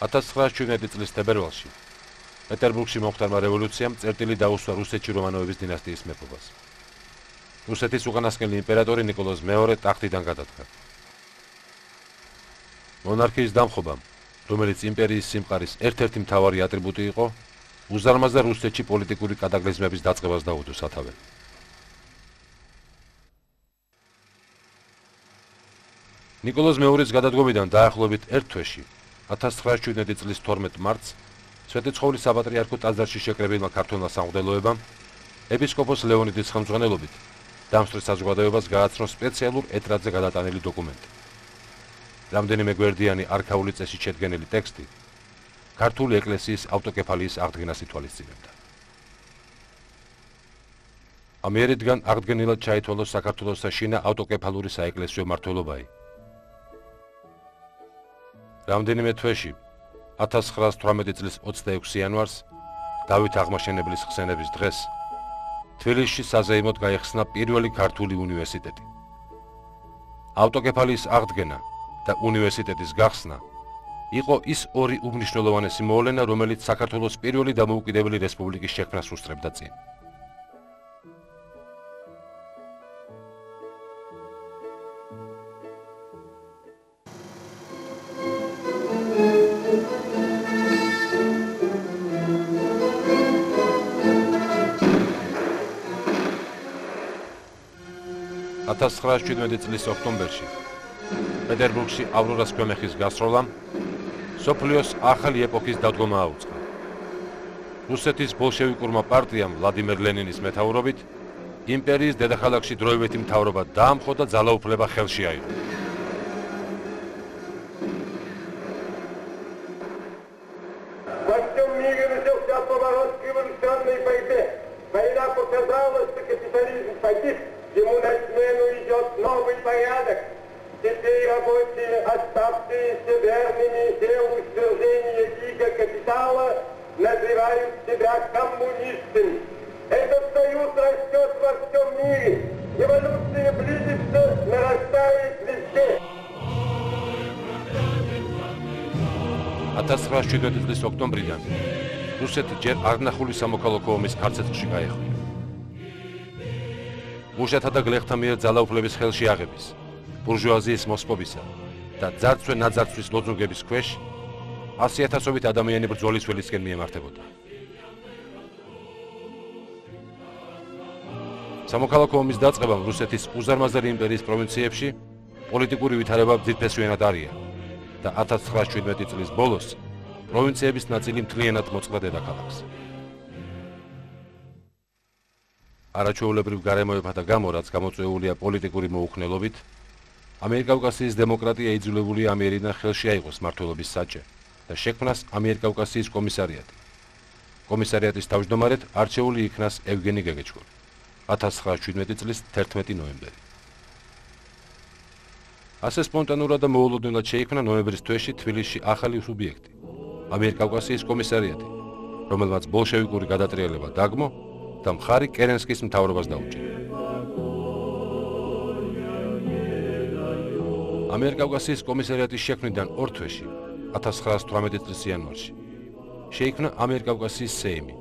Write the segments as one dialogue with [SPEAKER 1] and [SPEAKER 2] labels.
[SPEAKER 1] 1917 წლის თებერვალში პეტერბურგში მომხდარმა რევოლუციამ წერტილი დაუსვა რუსეთში რომანოვების დინასტიის მეფობას. რუსეთის უკანასკნელი იმპერატორი ნიკოლოზ მეორე ტახტიდან გადადგა. მონარქიის დამხობამ, რომელიც იმპერიის სიმყარის ერთ-ერთი მთავარი ატრიბუტი იყო, უზარმაზარ რუსეთში პოლიტიკური კატაკლიზმების დაწყებას დაუდო სათავე. ნიკოლოზ მეორის გადადგომიდან დაახლოებით ერთ თვეში, 1917 წლის 12 მარტს, სვეტიცხოვლის საპატრიარქო ტაძარში შეკრებილმა ქართველმა სამღვდელოებამ, ეპისკოპოს ლეონიდის ხელმძღვანელობით, დამსწრე საზოგადოებას გააცნო სპეციალურ ეტრატზე გადატანილი დოკუმენტი. რამდენიმე გვერდიანი არქაული წესით შედგენილი ტექსტი ქართული ეკლესიის ავტოკეფალიის აღდგენას ითვალისწინებდა. ამიერიდან აღდგენილად ჩაითვალა საქართველოს საშინა ავტოკეფალური საეკლესიო მმართველობაი. რამდენიმე თვეში 1918 წლის 26 იანვარს დავით აღმაშენებლის ხსენების დღეს თბილისში საზეიმოდ გაიხსნა პირველი ქართული უნივერსიტეტი. ავტოკეფალიის აღდგენა და უნივერსიტეტის გახსნა იყო ის ორი უმნიშვნელოვანესი მოვლენა, რომელიც საქართველოს პირველი დამოუკიდებელი რესპუბლიკის შექმნას უსწრებდა წინ. წლის ოქტომბერში პეტერბურგში ავრორას ქვემეხის გასროლამ სოფლიოს ახალი ეპოქის დადგომა აუწყა. რუსეთის ბოლშევიკურმა პარტიამ ვლადიმერ ლენინის მეთაურობით იმპერიის დედაქალაქში დროებითი მთავრობა დაამხო და ძალაუფლება ხელში აიღო.
[SPEAKER 2] Ему на смену идет новый порядок. Теперь рабочие, оставшиеся верными делу свержения иго капитала, называют себя коммунистами. Этот союз растет во всем мире. Эволюция близится, нарастает везде.
[SPEAKER 1] 1917 წლის ოქტომბრიდან რუსეთი ჯერ არნახული სამოქალაქო ომის ქარცეთში გაეხვია. მუშათა და გლეხთა მიერ ძალაუფლების ხელში აღების, ბურჟუაზიის მოსპობისა და ძარცვე-ნაძარცვის ლოზუნგების ქვეშ 100,000-ობით ადამიანი ბრძოლის ველისკენ მიემართებოდა. სამოქალაქო ომის დაწყებამ რუსეთის უზარმაზარი იმპერიის პროვინციებში პოლიტიკური ვითარება ძირფესვიანად არია და 1917 წლის ბოლოს პროვინციების ნაწილი მთლიანად მოწყდა დედაქალაქს. არაჩვეულებრივ გარემოებათა გამო, რაც გამოწვეულია პოლიტიკური მოუხმნელობით, ამიერკავკასიის დემოკრატია იძულებულია ამიერიდან ხელში აიღოს მმართველობის საჭე და შექმნას ამიერკავკასიის კომისარიატი. კომისარიატის თავმჯდომარედ არჩეული იქნას ევგენი გეგეჩკური 1917 წლის 11 ნოემბერი. ასე სპონტანურად და მოულოდნელად შეიქმნა ნოემბრის თვეში თბილისში ახალი სუბიექტი, ამიერკავკასიის კომისარიატი, რომელმაც ბოლშევიკური გადატრიალება დაგმო და მხარი კერენსკის მთავრობას დაუჭირა. ამიერკავკასიის კომისარიატის შექმნიდან ორ თვეში, 1918 წლის იანვარში, შეიქმნა ამიერკავკასიის სეიმი,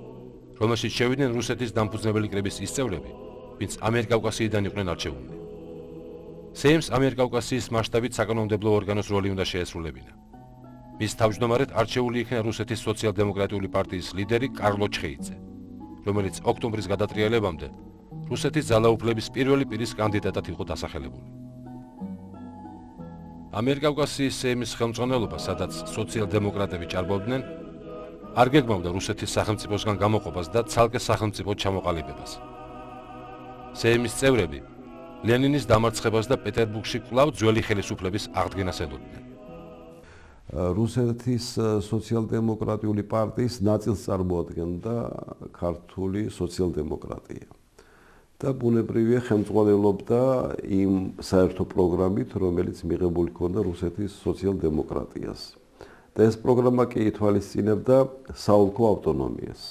[SPEAKER 1] რომელშიც შევიდნენ რუსეთის დამფუძნებელი კრების ის წევრები, ვინც ამიერკავკასიიდან იყვნენ არჩეულნი. სეიმს ამიერკავკასიის მასშტაბით საკანონმდებლო ორგანოს როლი უნდა შეესრულებინა. მის თავმჯდომარედ არჩეული იქნა რუსეთის სოციალ-დემოკრატიული პარტიის ლიდერი კარლო ჩხეიძე, რომელიც ოქტომბრის გადატრიალებამდე რუსეთის ძალაუფლების პირველი პირის კანდიდატად იყო დასახელებული. ამიერკავკასიის სეიმის ხელმძღვანელობა, სადაც სოციალ-დემოკრატები ჭარბობდნენ, არ გეგმავდა რუსეთის სახელმწიფოსგან გამოყოფას და ცალკე სახელმწიფო ჩამოყალიბებას. სეიმის წევრები ლენინის დამარცხებას და პეტერბურგში კვლავ ძველი ხელისუფლების აღდგენას ელოდნენ.
[SPEAKER 3] რუსეთის სოციალ-დემოკრატიული პარტიის ნაწილს წარმოადგენდა ქართული სოციალ-დემოკრატია და ბუნებრივია ხელმძღვანელობდა იმ საერთო პროგრამით, რომელიც მიღებული ჰქონდა რუსეთის სოციალ-დემოკრატიას. და ეს პროგრამა კი ითვალისწინებდა საოლქო ავტონომიას,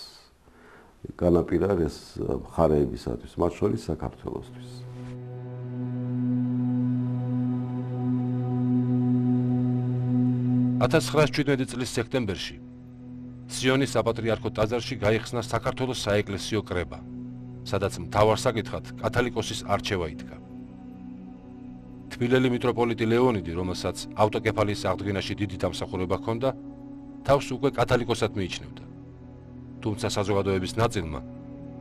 [SPEAKER 3] განაპირა ეს მხარეებისათვის, მათ შორის საქართველოსთვის.
[SPEAKER 1] 1917 წლის სექტემბერში სიონის საპატრიარქო ტაძარში გაიხსნა საქართველოს საეკლესიო კრება, სადაც მთავარ საკითხად კათალიკოსის არჩევა იდგა. თბილელი მიტროპოლიტი ლეონიდი, რომელსაც ავტოკეფალიის აღდგენაში დიდი დამსახურება ჰქონდა, თავს უკვე კათალიკოსად მიიჩნევდა. თუმცა საზოგადოების ნაწილმა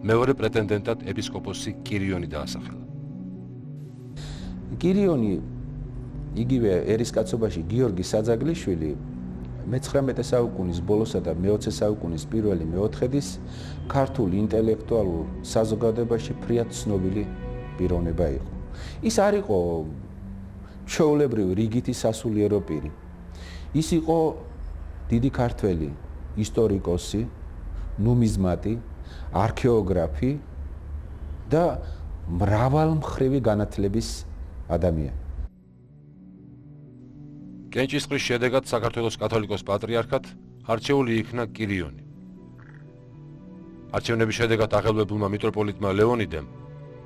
[SPEAKER 1] მეორე პრეტენდენტად ეპისკოპოსი კირიონი დაასახელა.
[SPEAKER 4] კირიონი იგივე ერისკაცობაში გიორგი საძაგლიშვილი მე-19 საუკუნის ბოლოსა და მე-20 საუკუნის პირველი მეოთხედის ქართულ ინტელექტუალურ საზოგადოებაში ფრიად ცნობილი პიროვნება იყო. ის არ იყო ჩვეულებრივი რიგითი სასულიერო პირი. ის იყო დიდი ქართველი ისტორიკოსი, ნუმიზმატი, არქეოგრაფი და მრავალმხრივი განათლების ადამიანი.
[SPEAKER 1] კენჭისყრის შედეგად საქართველოს კათოლიკოს პატრიარქად არჩეული იქნა კირიონი. არჩევნების შედეგად აღელვებულმა მიტროპოლიტმა ლეონიდემ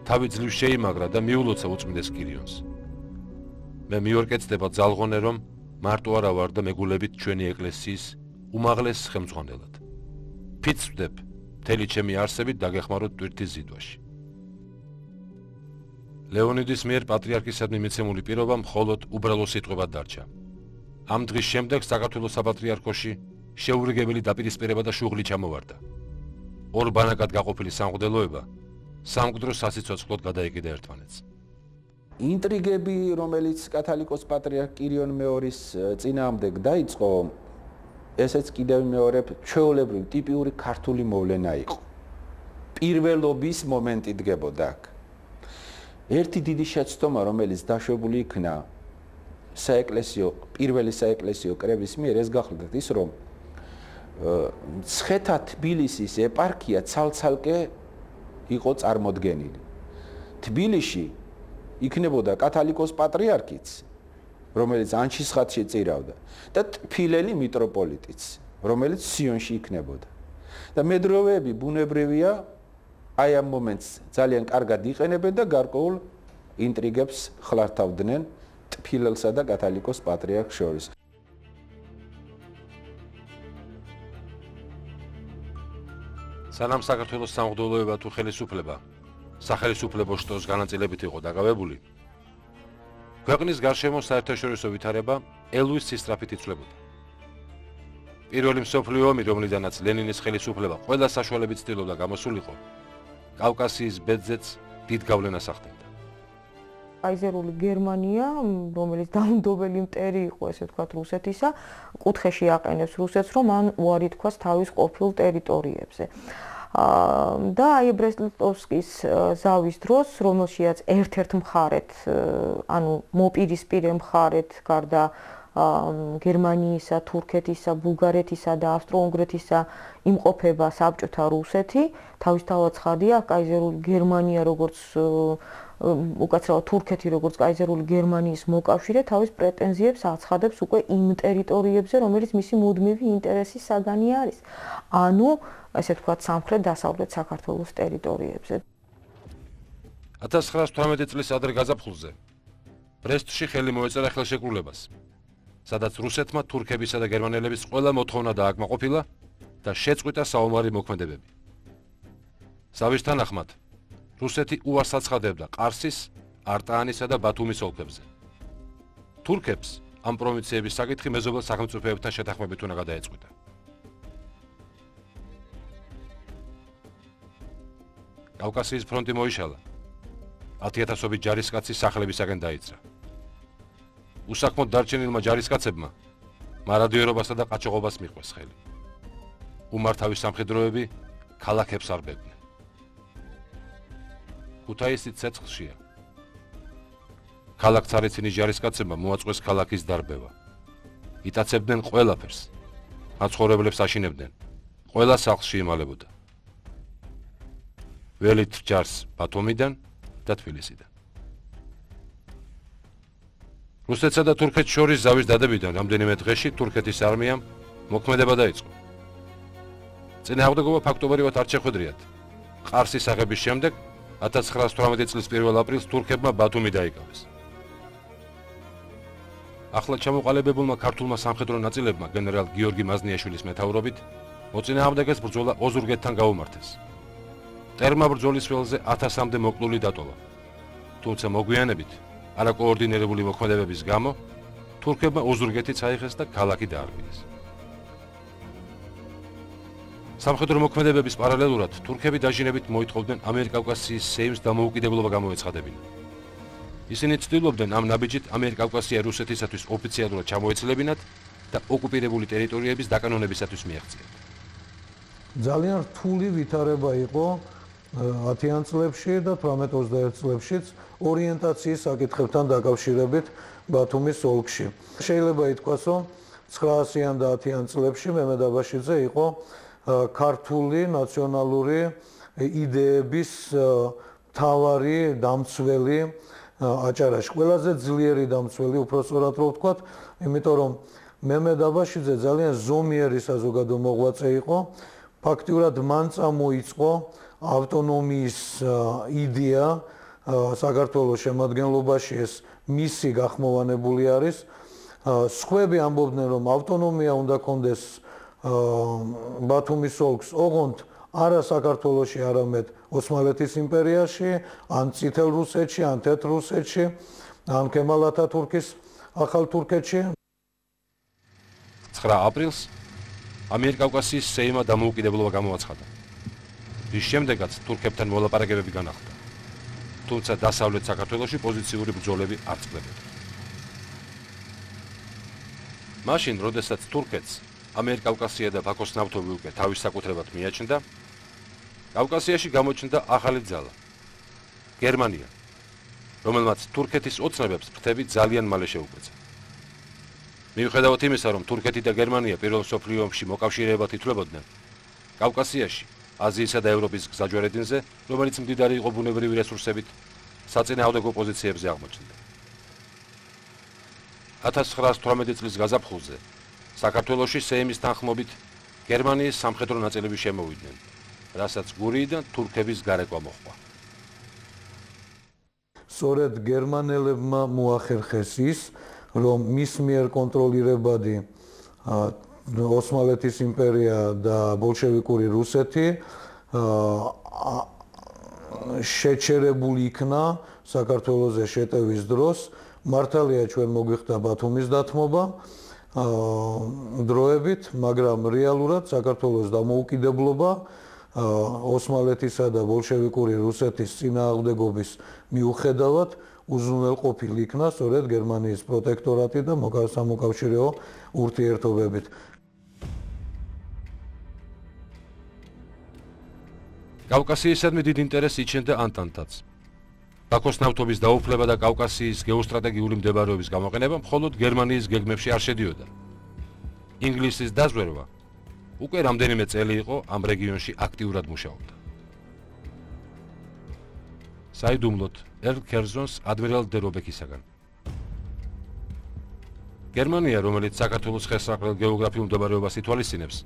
[SPEAKER 1] თავი ძლივ შეიმაგრა და მიულოცა უწმინდეს კირიონს. მე მიორკეცდება ძალღონე, რომ მარტო არა ვარ და მეგულებით ჩვენი ეკლესიის უმაღლეს ხელმძღვანელად. ფიცს ვდებ მთელი ჩემი არსებით დაგეხმაროთ ტვირთის ზიდვაში. ლეონიდის მიერ პატრიარქისადმი მიცემული პირობა მხოლოდ უბრალო სიტყვებად დარჩა. ამ დღის შემდეგ საქართველოს საპატრიარქოში შეურიგებელი დაპირისპირება და შუღლი ჩამოვარდა. ორ ბანაკად გაყოფილი სამღვდელოება სამკვდრო სასიცოცხლოდ გადაეკიდა ერთმანეთს.
[SPEAKER 4] ინტრიგები, რომელიც კათალიკოს პატრიარქ კირიონ მეორის წინააღმდეგ დაიწყო, ესეც კიდევ მეორე ჩვეულებრივი ტიპიური ქართული მოვლენა იყო. პირველობის მომენტი დგებოდა აქ. ერთი დიდი შეცდომა, რომელიც დაშვებული იქნა პირველი საეკლესიო კრების მიერ, ეს გახლდათ ის, რომ მცხეთა თბილისის ეპარქია ცალ-ცალკე იყო წარმოდგენილი. თბილისში იქნებოდა კათალიკოს პატრიარქიც, რომელიც ანჩისხატში წირავდა და ტფილელი მიტროპოლიტიც, რომელიც სიონში იქნებოდა. და მედროვეები ბუნებრივია აი ამ მომენტს ძალიან კარგად იყენებენ და გარკვეულ ინტრიგებს ხლართავდნენ ტფილელსა და კათალიკოს პატრიარქს შორის.
[SPEAKER 1] სანამ საქართველოს სამღვდელოება თუ ხელისუფლება სახელისუფლებო შტოს განაწილებით იყო დაკავებული, ქვეყნის გარშემო საერთაშორისო ვითარება ელვის სისწრაფით იცვლებოდა. პირველი მსოფლიო ომი, რომლიდანაც ლენინის ხელისუფლება ყველა საშუალებით ცდილობდა გამოსულიყო, კავკასიის ბედზეც დიდ გავლენას ახდენდა.
[SPEAKER 5] კაიზერული გერმანია, რომელიც დაუნდობელი მტერი იყო, ესე ვთქვათ, რუსეთისა, კუთხეში აყენებს რუსეთს, რომ მან უარი თქვას თავის ყოფილ ტერიტორიებზე. და აი ბრესტ-ლიტოვსკის ზავის დროს, რომელშიაც ერთ-ერთ მხარეთ, ანუ მოპირისპირე მხარეთ, გარდა გერმანიისა, თურქეთისა, ბულგარეთისა და ავსტრო-უნგრეთისა იმყოფება საბჭოთა რუსეთი, თავისთავად ცხადია, კაიზერული გერმანია, როგორც უკაცრავად თურქეთი, როგორც კაიზერული გერმანიის მოკავშირე, თავის პრეტენზიებს აცხადებს უკვე იმ ტერიტორიებზე, რომელიც მისი მუდმივი ინტერესის საგანი არის. ანუ, ესე ვთქვათ, სამხრეთ-დასავლეთ საქართველოს ტერიტორიებზე.
[SPEAKER 1] 1918 წლის ადრე გაზაფხულზე ბრესტში ხელი მოეწერა ხელშეკრულებას, სადაც რუსეთმა თურქებისა და გერმანელების ყველა მოთხოვნა დააკმაყოფილა და შეწყვიტა საომარი მოქმედებები. ზავის თანახმად რუსეთი უარს აცხადებდა ყარსის, არტაანისა და ბათუმის ოლქებზე. თურქებს ამ პროვინციების საკითხი მეზობელ სახელმწიფოებთან შეთანხმებით უნდა გადაეწყვიტა. კავკასიის ფრონტი მოიშალა. 10,000 ჯარისკაცი სახლებისაკენ დაიძრა. უსაქმოდ დარჩენილმა ჯარისკაცებმა მარადიორობასა და ყაჩაღობას მიყვეს ხელი. უმართავი სამხედროები ქალაქებს არბებდნენ. ქუთაისი ცეცხლშია. ქალაქ ცარიცინის ჯარისკაცებმა მოაწყვეს ქალაქის დარბევა. იტაცებდნენ ყველაფერს. მაცხოვრებლებს აშინებდნენ. ყველა სახლში იმალებოდა. ველით ჯარს ბათუმიდან და თბილისიდან. რუსეთსა და თურქეთს შორის ზავის დადებიდან რამდენიმე დღეში თურქეთის არმიამ მოქმედება დაიწყო. წინააღმდეგობა ფაქტობრივად არ შეხვედრიათ. ყარსის აღების შემდეგ 1918 წლის 1 აპრილს თურქებმა ბათუმი დაიკავეს. ახლა ჩამოყალიბებულმა ქართულმა სამხედრო ნაწილებმა გენერალ გიორგი მაზნიაშვილის მეთაურობით მოწინააღმდეგეს ბრძოლა ოზურგეთთან გაუმართეს. მტერმა ბრძოლის ველზე 1000-მდე მოკლული დატოვა. თუმცა მოგვიანებით არაკოორდინირებული მოქმედებების გამო თურქებმა ოზურგეთი წაიღეს და ქალაქი დაარბიეს. სამხედრო მოქმედებების პარალელურად თურქები დაჟინებით მოითხოვდნენ ამიერკავკასიის სეიმს დამოუკიდებლობა გამოეცხადებინა. ისინი ცდილობდნენ ამ ნაბიჯით ამიერკავკასია რუსეთისათვის ოფიციალურად ჩამოეცლებინათ და ოკუპირებული ტერიტორიების დაკანონებისათვის მიაღწიათ.
[SPEAKER 6] ძალიან რთული ვითარება იყო 10-იან წლებში და 18-21 წლებშიც ორიენტაციის საკითხებთან დაკავშირებით ბათუმის ოლქში. შეიძლება ითქვას, რომ 900-იან და 10-იან წლებში მემედ აბაშიძე იყო ქართული ნაციონალური იდეების მთავარი დამცველი აჭარაში. ყველაზე ძლიერი დამცველი, უფრო სწორად რო ვთქვათ, იმიტომ რომ მემედ აბაშიძე ძალიან ზომიერი საზოგადო მოღვაწე იყო. ფაქტიურად მან წამოიწყო ავტონომიის იდეა საქართველოს შემადგენლობაში, ეს მისი გახმოვანებული არის. სხვები ამბობდნენ, რომ ავტონომია უნდა კონდეს ბათუმის ოლქს, ოღონდ არა საქართველოში, არამედ ოსმალეთის იმპერიაში, ან წითელ რუსეთში, ან თეთრ რუსეთში, ან კემალ ათათურქის ახალ თურქეთში.
[SPEAKER 1] 9 აპრილს ამიერკავკასიის სეიმმა დამოუკიდებლობა გამოაცხადა. რის შემდეგაც თურქებთან მოლაპარაკებები განახლდა. თუმცა დასავლეთ საქართველოში პოზიციური ბრძოლები არ წყდებოდა. მაშინ, როდესაც თურქეთს ამიერკავკასია და ბაქოს ნავთობი უკვე თავის საკუთრებად მიაჩნდა, კავკასიაში გამოჩნდა ახალი ძალა გერმანია, რომელმაც თურქეთის ოცნებებს ფრთები ძალიან მალე შეუკვეცა. მიუხედავად იმისა, რომ თურქეთი და გერმანია პირველ მსოფლიო ომში მოკავშირეებად ითვლებოდნენ, კავკასიაში, აზიისა და ევროპის გზაჯვარედინზე, რომელიც მდიდარი იყო ბუნებრივი რესურსებით, საწინააღმდეგო პოზიციებზე აღმოჩნდა. 1918 წლის გაზაფხულზე საქართველოში სეიმის თანხმობით გერმანიის სამხედრო ნაწილები შემოვიდნენ, რასაც გურიიდან თურქების გარეკვა მოჰყვა.
[SPEAKER 6] სწორედ გერმანელებმა მოახერხეს ის, რომ მის მიერ კონტროლირებადი ოსმალეთის იმპერია და ბოლშევიკური რუსეთი შეჩერებული იქნა საქართველოზე შეტევის დროს. მართალია ჩვენ მოგვიხდა ბათუმის დათმობა დროებით, მაგრამ რეალურად საქართველოს დამოუკიდებლობა ოსმალეთისა და ბოლშევიკური რუსეთის წინააღმდეგობის მიუხედავად უზრუნველყოფილი იქნა სწორედ გერმანიის პროტექტორატი და სამოკავშირეო ურთიერთობებით.
[SPEAKER 1] კავკასიისადმი დიდ ინტერესს იჩენდა ანტანტაც. ბაქოს ნავთობის დაუფლება და კავკასიის გეოსტრატეგიული მდებარეობის გამოყენება მხოლოდ გერმანიის გეგმებში არ შედიოდა. ინგლისის დაზვერვა უკვე რამდენიმე წელი იყო ამ რეგიონში აქტიურად მუშაობდა. საიდუმლოდ ერლ კერზონს ადმირალ დერობექისაგან. გერმანია, რომელიც საქართველოს ხესრაღლელ გეოგრაფიულ მდებარეობას ითვალისწინებს,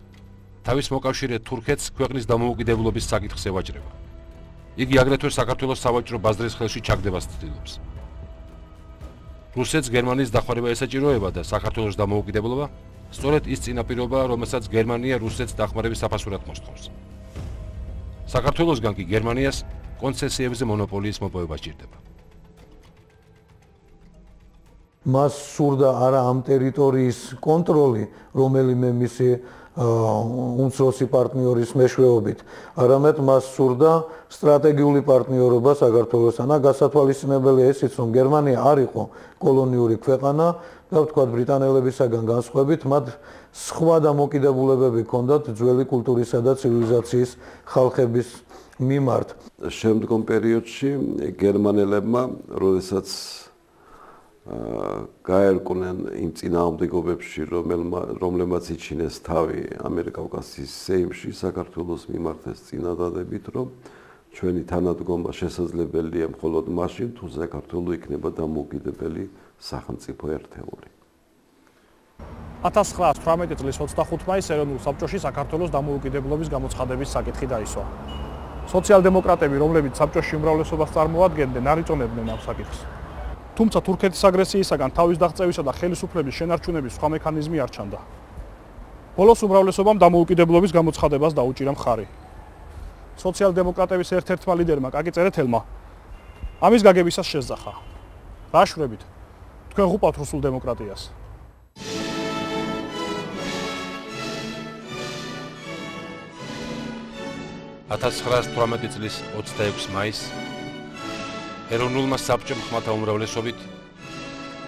[SPEAKER 1] თავის მოკავშირე თურქეთს ქვეყნის დამოუკიდებლობის საკითხს ევაჭრება. იგი აგრეთვე საქართველოს სავაჭრო ბაზრის ხელში ჩაგდებას ცდილობს. რუსეთს გერმანიის დახმარება ესაჭიროება და საქართველოს დამოუკიდებლობა სწორედ ის წინაპირობაა, რომელსაც გერმანია რუსეთს დახმარების საფასურად მოსთხოვს. საქართველოსგან კი გერმანიას კონცესიებზე მონოპოლიის მოპოვება სჭირდება.
[SPEAKER 6] მას სურდა არა ამ ტერიტორიის კონტროლი, რომელიმე მისი უმცროსი პარტნიორის მეშვეობით, არამედ მას სურდა სტრატეგიული პარტნიორობა საქართველოსთან. გასათვალისწინებელია ისიც, რომ გერმანია არ იყო კოლონიური ქვეყანა და ვთქვათ ბრიტანელებისაგან განსხვავებით, მათ სხვა დამოკიდებულებები ჰქონდათ ძველი კულტურისა და ცივილიზაციის ხალხების მიმართ.
[SPEAKER 3] შემდგომ პერიოდში გერმანელებმა, როდესაც გაერკვნენ იმ წინააღმდეგობებში, რომლებმაც იჩინეს თავი ამიერკავკასიის სეიმში საქართველოს მიმართეს წინადადებით, რომ ჩვენი თანადგომა შესაძლებელია მხოლოდ მაშინ, თუ საქართველო იქნება დამოუკიდებელი სახელმწიფო ერთეული.
[SPEAKER 7] 1918 წლის 25 მაისს ეროვნულ საბჭოში საქართველოს დამოუკიდებლობის გამოცხადების საკითხი დაისვა. სოციალ-დემოკრატები, რომლებიც საბჭოში უმრავლესობას წარმოადგენდნენ, არ იწონებდნენ ამ საკითხს. თუმცა თურქეთის აგრესიისაგან თავის დაღწევისა და ხელისუფლების შენარჩუნების სხვა მექანიზმი არ ჩანდა. ბოლოს უმრავლესობამ დამოუკიდებლობის გამოცხადებას დაუჭირა მხარი. სოციალ-დემოკრატების ერთ-ერთმა ლიდერმა კაკი წერეთელმა ამის გაგებისას შესძახა. რა შვებით? თქვენ ღუპავთ რუსულ დემოკრატიას.
[SPEAKER 1] $1918 წლის 26 მაისს ეროვნულმა საბჭომ ხმათა უმრავლესობით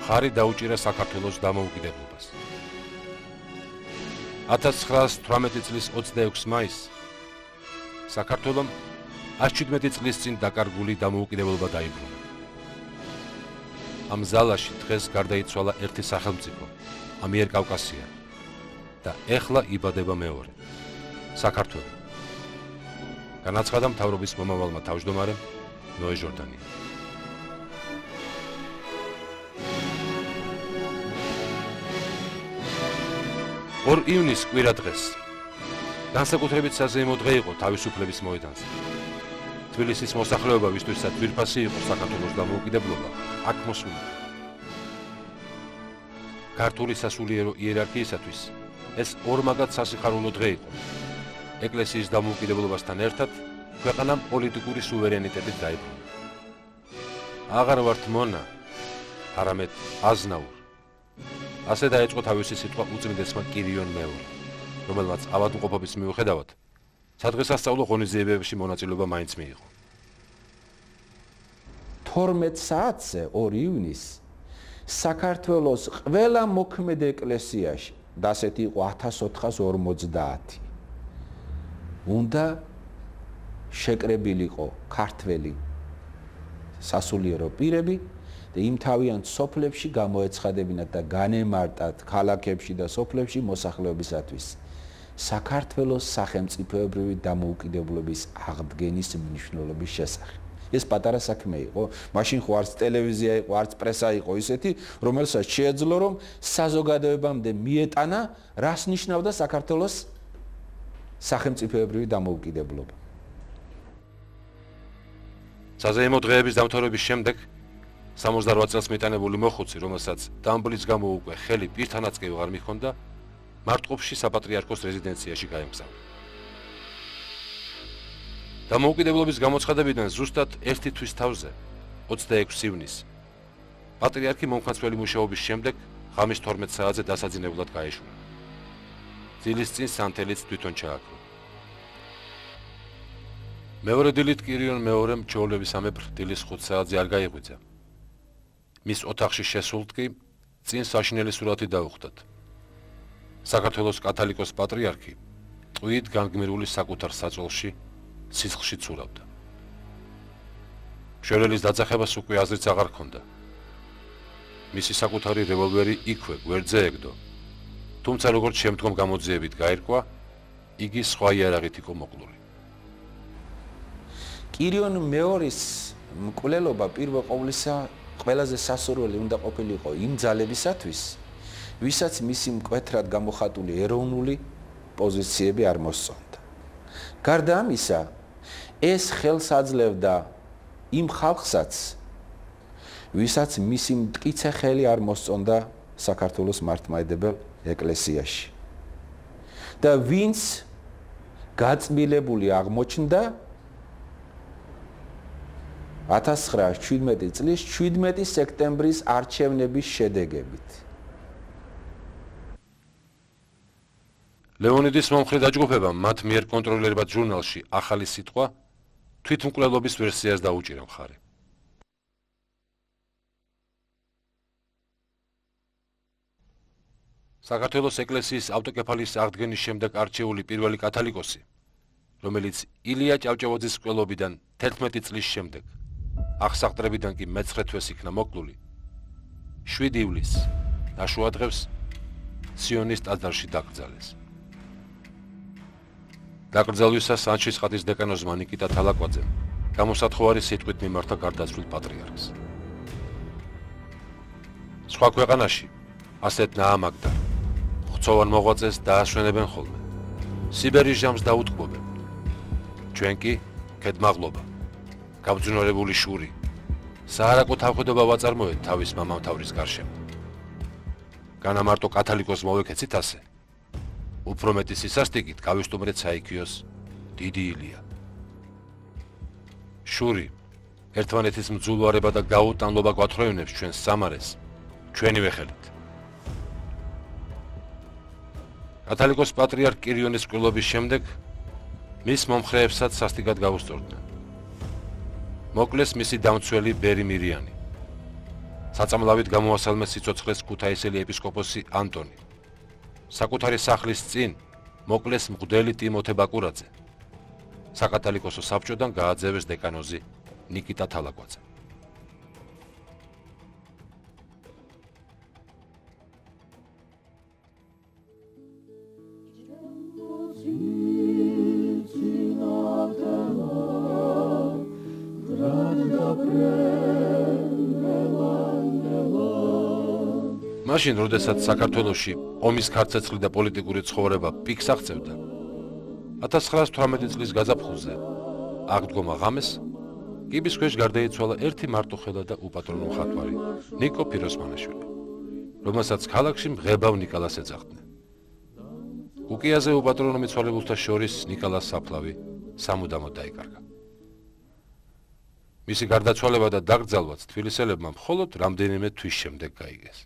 [SPEAKER 1] მხარი დაუჭირა საქართველოს დამოუკიდებლობას. 1918 წლის 26 მაისს საქართველომ 117 წლის წინ დაკარგული დამოუკიდებლობა დაიბრუნა. ამ ზალაში დღეს გარდაიცვალა ერთი სახელმწიფო, ამიერკავკასია და ეხლა იბადება მეორე, საქართველო. განაცხადა მთავრობის მომავალმა თავმჯდომარემ ნოე ჟორდანია. 2 ივნისს კვირა დღეს განსაკუთრებით საზეიმო დღე იყო თავისუფლების მოედანზე. თბილისის მოსახლეობა, ვისთვისაც ძვირფასი იყო საქართველოს დამოუკიდებლობა, აქ მოსულა. ქართული სასულიერო იერარქიისათვის ეს ორმაგად სასიხარულო დღე იყო. ეკლესიის დამოუკიდებლობასთან ერთად ქვეყანამ პოლიტიკური სუვერენიტეტი დაიბრუნა. აღარ ვართ მონა, არამედ აზნაურ. ასე დაიწყო თავისი სიტყვა უწმიდესმა კირიონ მეორე, რომელმაც ავადმყოფობის მიუხედავად სადღესასწაულო ღონისძიებებში მონაწილეობა მაინც მიიღო.
[SPEAKER 4] 12 საათზე 2 ივნისს საქართველოს ყველა მოქმედ ეკლესიაში და ასეთი იყო 1450 უნდა შეკრებილიყო ქართველი სასულიერო პირები და იმ თავიანთ სოფლებში გამოეცხადებინათ და განემარტათ ქალაქებში და სოფლებში მოსახლეობისათვის საქართველოს სახელმწიფოებრივი დამოუკიდებლობის აღდგენის მნიშვნელობის შესახებ. ეს პატარა საქმე იყო, მაშინ ხო არც ტელევიზია იყო, არც პრესა იყო ისეთი, რომელსაც შეეძლო რომ საზოგადოებამდე მიეტანა, რას ნიშნავდა საქართველოს სახელმწიფოებრივი დამოუკიდებლობა.
[SPEAKER 1] საზეიმო დღეების დამთავრების შემდეგ 68 წელს მიტანებული მოხუცი, რომელსაც დამბლის გამო უკვე ხელი პირთანაც კი აღარ მიჰქონდა, მარტყოფში საპატრიარქოს რეზიდენციაში გაემგზავრა. დამოუკიდებლობის გამოცხადებიდან ზუსტად 1 თვის თავზე, 26 ივნისს, პატრიარქი მომხმარებელი მუშაობის შემდეგ ღამის 12 საათზე დასაძინებლად გაეშურა. დილის წინ სანთელიც თვითონ ჩააქრო. მეორე დილით კირიონ მეორემ ჩვეულების ამებრ დილის 5 საათზე არ გაიღვიძა. მის ოთახში შესულთ კი წინ საშინელი სურათი დაუხდათ. საქართველოს კათოლიკოს პატრიარქი ტყვიით განგმირული საკუთარ საწოლში სისხლში ცურავდა. მშველელის დაძახებას უკვე აზრიც აღარ ჰქონდა. მისი საკუთარი რევოლვერი იქვე გვერდზე ეგდო. თუმცა როგორც შემდგომ გამოძიებით გაირკვა, იგი სხვა იარაღით იყო მოკლული.
[SPEAKER 4] კირიონ მეორის მკვლელობა პირველ ყოვლისა ყველაზე სასურველი უნდა ყოფილიყო იმ ძალებისათვის, ვისაც მისი მკვეთრად გამოხატული ეროვნული პოზიციები არ მოსწონდა. გარდა ამისა, ეს ხელს აძლევდა იმ ხალხსაც, ვისაც მისი მტკიცე ხელი არ მოსწონდა საქართველოს მართლმადიდებელ ეკლესიაში. და ვინც გაწმილებული აღმოჩნდა 1917 წლის 17 სექტემბრის არჩევნების შედეგებით.
[SPEAKER 1] ლეონიდის მომხრე დაჯგუფებამ მათ მიერ კონტროლირებად ჟურნალში ახალი სიტყვა თვითმკვლელობის ვერსიას დაუჭირა მხარი. საქართველოს ეკლესიის ავტოკეფალიის აღდგენის შემდეგ არჩეული პირველი კათოლიკოსი, რომელიც ილია ჭავჭავაძის მკვლელობიდან 11 წლის შემდეგ, აღსაყდრებიდან კი მე-9 თვეს იქნა მოკლული, 7 ივლისს ნაშუა დღეს სიონის ტაძარში დაკრძალეს. დაკრძალვისას ანჩისხატის დეკანოზმა ნიკიტა თალაკვაძემ გამოსათხოვარი სიტყვით მიმართა გარდაცვლილ პატრიარქს. სხვა ქვეყანაში ასეთ ნაამაგდა ხცოვან მოღვაწეს დაასვენებენ ხოლმე. სიბერის ჟამს დაუტყობენ. ჩვენ კი ქედმაღლობა, გაბძნორებული შური, საარაკო თავხედობა ვაწარმოეთ თავის მამამთავრის გარშემო. განა მარტო კათალიკოს მოვეკეცით ასე. უფრო მეტი სისასტიკით გავისტუმრეთ საიქიოს დიდი ილია. შური, ერთმანეთის მძულვარება და გაუტანლობა გვათხრევინებს ჩვენს სამარეს, ჩვენივე ხელით. კათალიკოს პატრიარქ კირიონის ყრილობის შემდეგ მის მომხრეებსაც სასტიკად გაუსწორდნენ. მოკლეს მისი დამცველი ბერი მირიანი. საწამლავით გამოასალმეს სიცოცხლეს ქუთაისელი ეპისკოპოსი ანტონი. საკუთარი სახლის წინ მოკლეს მღვდელი ტიმოთე ბაკურაძე. საკათალიკოსო საბჭოდან გააძევეს დეკანოზი ნიკიტა თალაკვაძე. მაშინ, როდესაც საქართველოში ომის ქარცეცხლი და პოლიტიკური ცხოვრება პიკს აღწევდა, 1918 წლის გაზაფხულზე აღდგომა ღამეს კიბის ქვეშ გარდაიცვალა ერთი მარტოხელა და უპატრონო მხატვარი ნიკო ფიროსმანაშვილი, რომელსაც ქალაქში მღებავ ნიკალას ეძახდნენ. კუკიაზე უპატრონო მიცვალებულთა შორის ნიკალას საფლავი სამუდამოდ დაიკარგა. მისი გარდაცვალება და დაკრძალვაც თბილისელებმა მხოლოდ რამდენიმე თვის შემდეგ გაიგეს.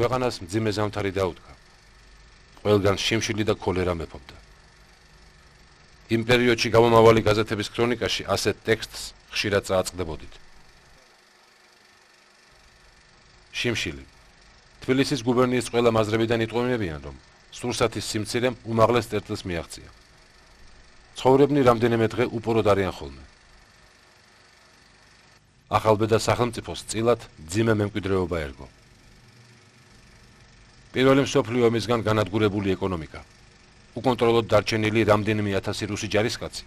[SPEAKER 1] ქვეყანას მძიმე ზამთარი დაუდგა. ყველგან შიმშილი და ქოლერა მეფობდა. იმ პერიოდში გამომავალი გაზეთების ქრონიკაში ასეთ ტექსტს ხშირად წააწყდებოდით. შიმშილი. თბილისის გუბერნიის ყველა მაზრებიდან იტყუებინებიან, რომ სურსათის სიმცირემ უმაღლეს წერტილს მიაღწია. ცხოვრებნი რამდენიმე დღე უპოროდ არიან ხოლმე. ახალბედა სახელმწიფოს წილად მძიმე მემკვიდრეობა ერგო. პირველი მსოფლიო ომისგან განადგურებული ეკონომიკა, უკონტროლოდ დარჩენილი რამდენიმე ათასი რუსი ჯარისკაცი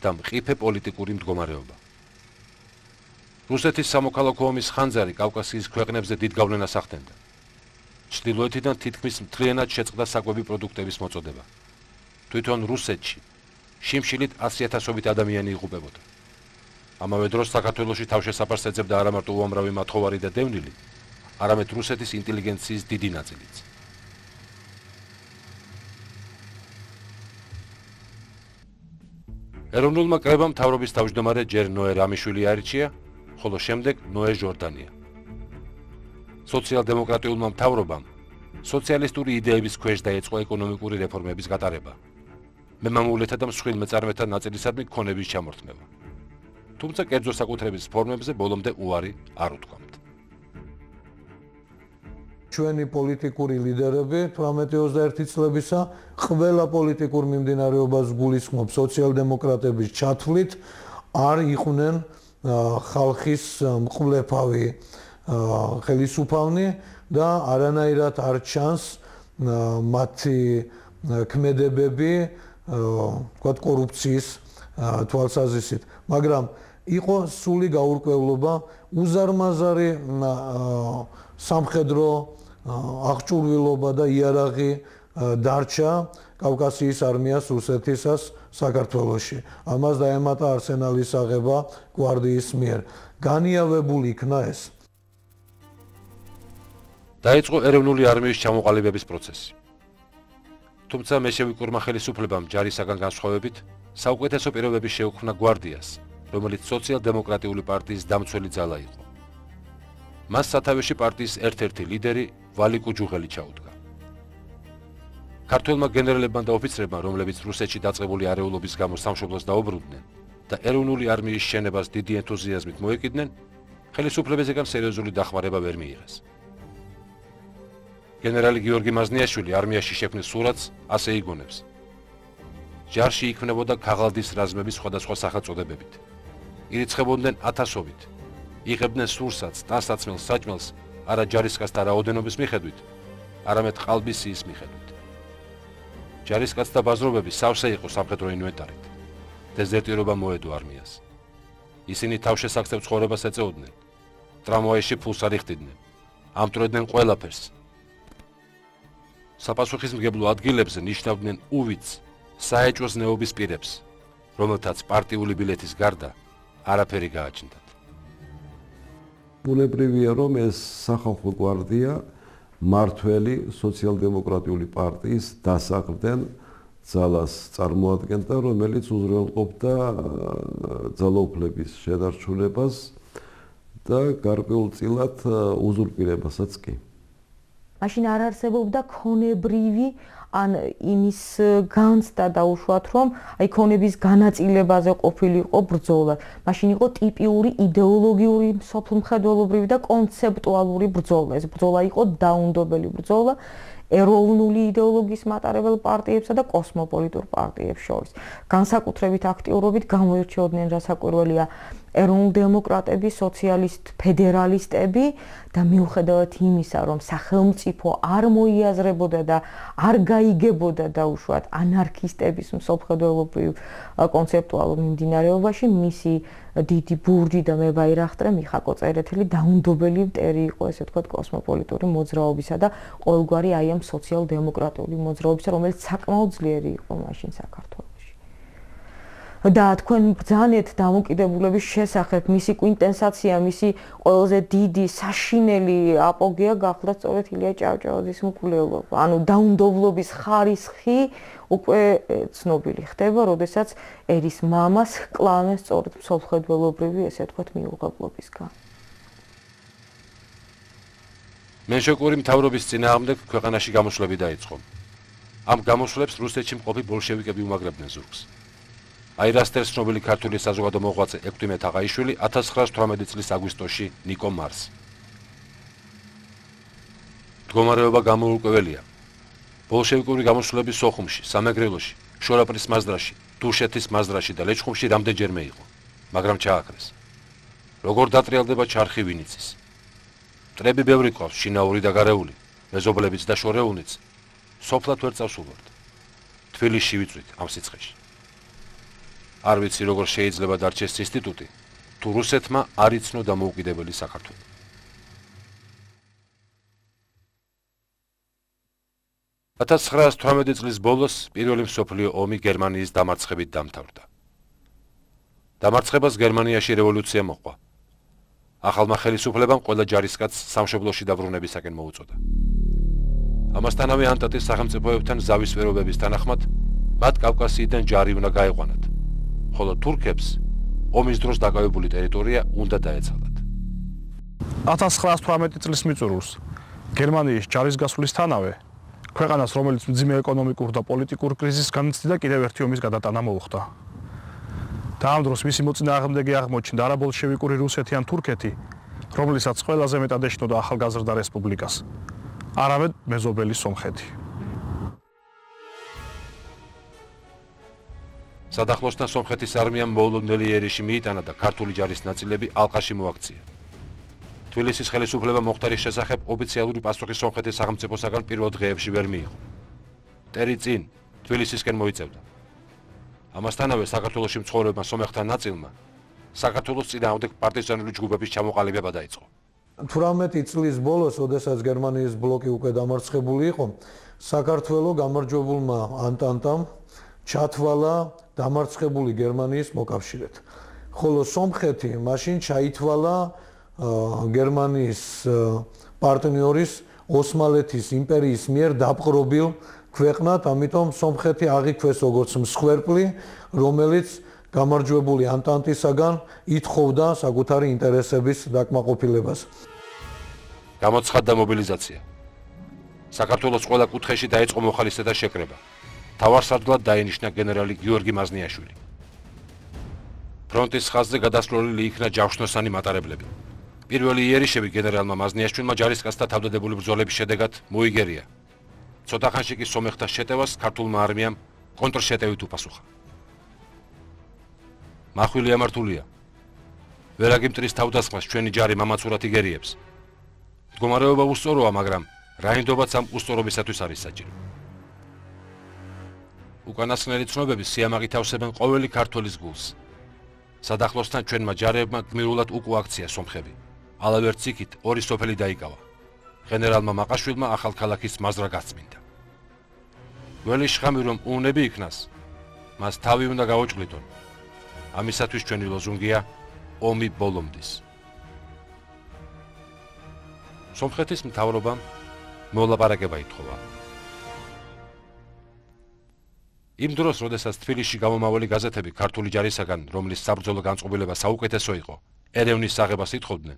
[SPEAKER 1] და მყიფე პოლიტიკური მდგომარეობა. რუსეთის სამოქალაქო ომის ხანძარი კავკასიის ქვეყნებზე დიდ გავლენას ახდენდა. ჩრდილოეთიდან თითქმის მთლიანად შეწყდა საკვები პროდუქტების მოწოდება. თვითონ რუსეთში შიმშილით 100,000-ობით ადამიანი იღუპებოდა. ამავე დროს საქართველოში თავშესაფარს ეძებდა არა მარტო უამრავი მათხოვარი და დევნილი, არამედ რუსეთის ინტელიგენციის დიდი ნაწილიც. ეროვნულმა კრებამ მთავრობის თავმჯდომარე ჯერ ნოე რამიშვილი აირჩია, ხოლო შემდეგ ნოე ჟორდანია. სოციალ-დემოკრატიულმა მთავრობამ სოციალისტური იდეების ქვეშ დაიწყო ეკონომიკური რეფორმების გატარება, მემამულეთა და მსხვილ მეწარმეთა ნაწილისადმი ქონების ჩამორთმევა. თუმცა კერძო საკუთრების ფორმებზე ბოლომდე უარი არ უთქვამთ.
[SPEAKER 6] ჩვენი პოლიტიკური ლიდერები 18-21 წლებისა ყველა პოლიტიკურ მიმდინარეობას გულისხმობს სოციალ-დემოკრატების ჩათვლით, არ იყვნენ ხალხის მკვლეფავი ხელისუფალნი და არანაირად არ ჩანს მათი ქმედებები, ვთქვათ, კორუფციის თვალსაზრისით. მაგრამ იყო სული გაურკვევლობა, უზარმაზარი სამხედრო აღჭურვილობა და იარაღი დარჩა კავკასიის არმიას რუსეთისას საქართველოში. ამას დაემატა არსენალის აღება გვარდიის მიერ. განიავებული იქნა ეს.
[SPEAKER 1] დაიწყო ეროვნული არმიის ჩამოყალიბების პროცესი. თუმცა მეშევიკურმა ხელისუფლებამ ჯარისაგან განსხვავებით საუკეთესო პირობები შეუქმნა გვარდიას, რომელიც სოციალ-დემოკრატიული პარტიის დამცველი ძალა იყო. მას სათავეში პარტიის ერთ-ერთი ლიდერი ვალიკო ჯუღელი ჩაუდგა. ქართველმა გენერალებმა და ოფიცრებმა, რომლებიც რუსეთში დაწყებული არეულობის გამო სამშობლოს დაუბრუნდნენ და ეროვნული არმიის შენებას დიდი ენთუზიაზმით მოეკიდნენ, ხელისუფლებისგან სერიოზული დახმარება ვერ მიიღეს. გენერალი გიორგი მაზნიაშვილი არმიაში შექმნილ სურათს ასე იგონებს. ჯარში იქმნებოდა ქაღალდის რაზმების სხვადასხვა სახელწოდებებით. ირიცხებოდნენ ათასობით. იღებდნენ სურსათს, ტანსაცმელს, საჭმელს, არა ჯარისკაცთა რაოდენობის მიხედვით, არამედ ყალბის სიის მიხედვით. ჯარისკაცთა ბაზრობები სავსე იყო სამხედრო ინვენტარით. დეზერტირობა მოედო არმიას. ისინი თავშესაქცევ ცხოვრებას ეწეოდნენ. ტრამვაიში ფულს არ იხდიდნენ. ამტვრევდნენ ყველაფერს. საპასუხისმგებლო ადგილებზე ნიშნავდნენ უვიც საეჭვოს ნეობის პირებს, რომელთაც პარტიული ბილეთის გარდა არაფერი გააჩნდათ.
[SPEAKER 3] ბუნებრივია, რომ ეს სახალხო გვარდია მართველი სოციალ-დემოკრატიული პარტიის დასაყრდენ ძალას წარმოადგენდა, რომელიც უზრუნველყოფდა ძალაუფლების შენარჩუნებას და გარკვეულწილად უზურპირებასაც კი.
[SPEAKER 5] მაშინ არ არსებობდა ქონებრივი ან იმის განცდა დაუშვათ, რომ აი ქონების განაწილებაზე ყოფილიყო ბრძოლა. მაშინ იყო ტიპიური იდეოლოგიური სოფლმხედველობრივი და კონცეპტუალური ბრძოლა. ეს ბრძოლა იყო დაუნდობელი ბრძოლა ეროვნული იდეოლოგიის მატარებელ პარტიებსა და კოსმოპოლიტურ პარტიებს შორის. განსაკუთრებით აქტიურობით გამოირჩეოდნენ, რასაკვირველია, ეროვნულ-დემოკრატები, სოციალისტ-ფედერალისტები და მიუხედავად იმისა, რომ სახელმწიფო არ მოიაზრებოდა და არ გაიგებოდა დაუშვათ ანარქისტების მსოფლმხედველობრივ კონცეპტუალურ მიმდინარეობაში, მისი დიდი ბურჯი და მებაირახტრე მიხაკო წერეთელი დაუნდობელი მტერი იყო, ესე ვთქვათ, კოსმოპოლიტური მოძრაობისა და ყოველგვარი აი ამ სოციალ-დემოკრატიული მოძრაობისა, რომელიც საკმაოდ ძლიერი იყო მაშინ საქართველოში. და თქვენ ბრძანეთ დამოუკიდებლობის შესახებ, მისი კვინტენსაცია, მისი ყველაზე დიდი საშინელი აპოგეა გახდა სწორედ ილია ჭავჭავაძის მკვლელობა. ანუ დაუნდობლობის ხარისხი უკვე ცნობილი ხდება, როდესაც ერის მამას ჰკლავენ სწორედ მსოფლმხედველობრივი, ესე ვთქვათ, მიუღებლობისგან.
[SPEAKER 1] მენშევიკური მთავრობის წინააღმდეგ ქვეყანაში გამოსვლები დაიწყო. ამ გამოსვლებს რუსეთში მყოფი ბოლშევიკები უმაგრებდნენ ზურგს. აირასტერს ცნობილი ქართული საზოგადო მოღვაწე ექვთიმე თაღაიშვილი 1918 წლის აგვისტოში ნიკო მარს. მდგომარეობა გამოურკვეველია. ბოლშევიკური გამოსვლები სოხუმში, სამეგრელოში, შორაპრის მაზრაში, დუშეთის მაზრაში და ლეჩხუმში რამდენჯერმე იყო, მაგრამ ჩააქრეს. როგორ დატრიალდება ჩარხი ვინიცის. მტრები ბევრი ყავს, შინაური და გარეული, მეზობლებიც და შორეულნიც. სოფლად ვერ წავსულვართ. თბილისში ვიწვით ამ სიცხეში. არ ვიცი როგორ შეიძლება დარჩეს ინსტიტუტი, თუ რუსეთმა არ იცნო დამოუკიდებელი საქართველო. $1918 წლის ბოლოს პირველი მსოფლიო ომი გერმანიის დამარცხებით დამთავრდა. დამარცხებას გერმანიაში რევოლუცია მოჰყვა. ახალმა ხელისუფლებამ ყველა ჯარისკაცს სამშობლოში დაბრუნებისაკენ მოუწოდა. ამასთანავე ანტანტის სახელმწიფოებთან ზავის პირობების თანახმად მათ კავკასიიდან ჯარი უნდა გაეყვანათ. ხოლო თურქებს ომის დროს დაკავებული ტერიტორია უნდა დაეცალათ.
[SPEAKER 7] 1918 წლის მიწურულს გერმანიის ჯარისგასვლისთანავე ქვეყანას, რომელიც მძიმე ეკონომიკურ და პოლიტიკურ კრიზისს განიცდიდა, კიდევ ერთი ომის გადატანა მოუხდა. და ამ დროს მისი მოწინააღმდეგე აღმოჩნდა არა ბოლშევიკური რუსეთი ან თურქეთი, რომლითაც ყველაზე მეტად ეშინოდა ახალგაზრდა რესპუბლიკას, არამედ მეზობელი სომხეთი.
[SPEAKER 1] სადახლოსთან სომხეთის არმიამ მოულოდნელი ერიში მიიტანა და ქართული ჯარის ნაწილები ალყაში მოაქცია. თბილისის ხელისუფლება მოხდარის შესახებ ოფიციალური პასუხი სომხეთის სახელმწიფოსაგან პირველ დღეებში ვერ მიიღო. მტერი წინ თბილისისკენ მოიწევდა. ამასთანავე საქართველოში მცხოვრებმა სომეხთა ნაწილმა საქართველოს წინააღმდეგ პარტიზანული ჯგუფების ჩამოყალიბება დაიწყო.
[SPEAKER 6] 18 წლის ბოლოს, როდესაც გერმანიის ბლოკი უკვე დამარცხებული იყო, საქართველოს გამარჯვებულმა ანტანტამ ჩათვალა დამარცხებული გერმანიის მოკავშირედ. ხოლო სომხეთი მაშინ ჩაითვალა გერმანიის პარტნიორის ოსმალეთის იმპერიის მიერ დაპყრობილ ქვეყნად, ამიტომ სომხეთი აღიქვეს როგორც მსხვერპლი, რომელიც გამარჯვებული ანტანტისაგან ითხოვდა საკუთარი ინტერესების დაკმაყოფილებას.
[SPEAKER 1] გამოცხადდა მობილიზაცია. საქართველოს ყველა კუთხეში დაიწყო მოხალისეთა შეკრება. თავარსარდლად დაინიშნა გენერალი გიორგი მაზნიაშვილი. ფრონტის ხაზზე გადასვლელი იქნა ჯავშნოსანი მატარებლები. პირველი იერიშები გენერალმა მაზნიაშვილმა ჯარისკაცთა თავდადებული ბრძოლების შედეგად მოიგერია. ცოტა ხანში კი სომეხთა შეტევას ქართულმა არმიამ კონტრშეტევით უპასუხა. მახვილი ამართულია. ვერაგი მტრის თავდასხმას ჩვენი ჯარი მამაცურად იგერიებს. მდგომარეობა უსწოროა, მაგრამ რაინდობაც ამ უსწორობისათვის არის საჭირო. უკანასკნელი ცნობები სიამაყით ავსებენ ყოველი ქართველის გულს. სადახლოსთან ჩვენმა ჯარებმა გმირულად უკუაქცია სომხები. ალავ ერთ ციხით ორი სოფელი დაიკავა. გენერალმა მაყაშვილმა ახალქალაქის მაზრა გაწმინდა. ველი შხამი რომ უნები იქნას, მას თავი უნდა გაუჭვლიტონ. ამისათვის ჩვენი ლოზუნგია ომი ბოლომდის. სომხეთის მთავრობამ მოლაპარაკება ითხოვა. იმ დროს, როდესაც თბილისში გამომავალი გაზეთები ქართული ჯარისაგან, რომლის საბრძოლო განწყობილება საუკეთესო იყო, ერევნის აღებას ითხოვდნენ,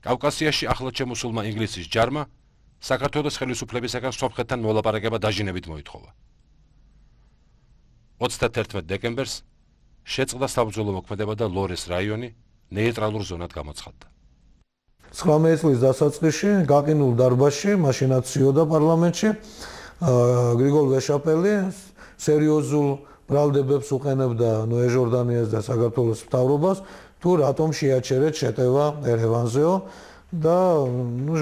[SPEAKER 1] კავკასიაში ახლად შემოსულმა ინგლისის ჯარმა საქართველოს ხელისუფლებისაგან სომხეთთან მოლაპარაკება დაჟინებით მოითხოვა. 31 დეკემბერს შეწყდა საბრძოლო მოქმედება და ლორეს რაიონი ნეიტრალურ ზონად გამოცხადდა.
[SPEAKER 6] 19 წლის დასაწყისში გაყინულ დარბაზში, მაშინაც ციოდა პარლამენტში, გრიგოლ ვეშაპელი სერიოზულ ბრალდებებს უყენებდა ნოე ჟორდანიას და საქართველოს მთავრობას, თუ რატომ შეაჩერეთ შეტევა ერევანზეო და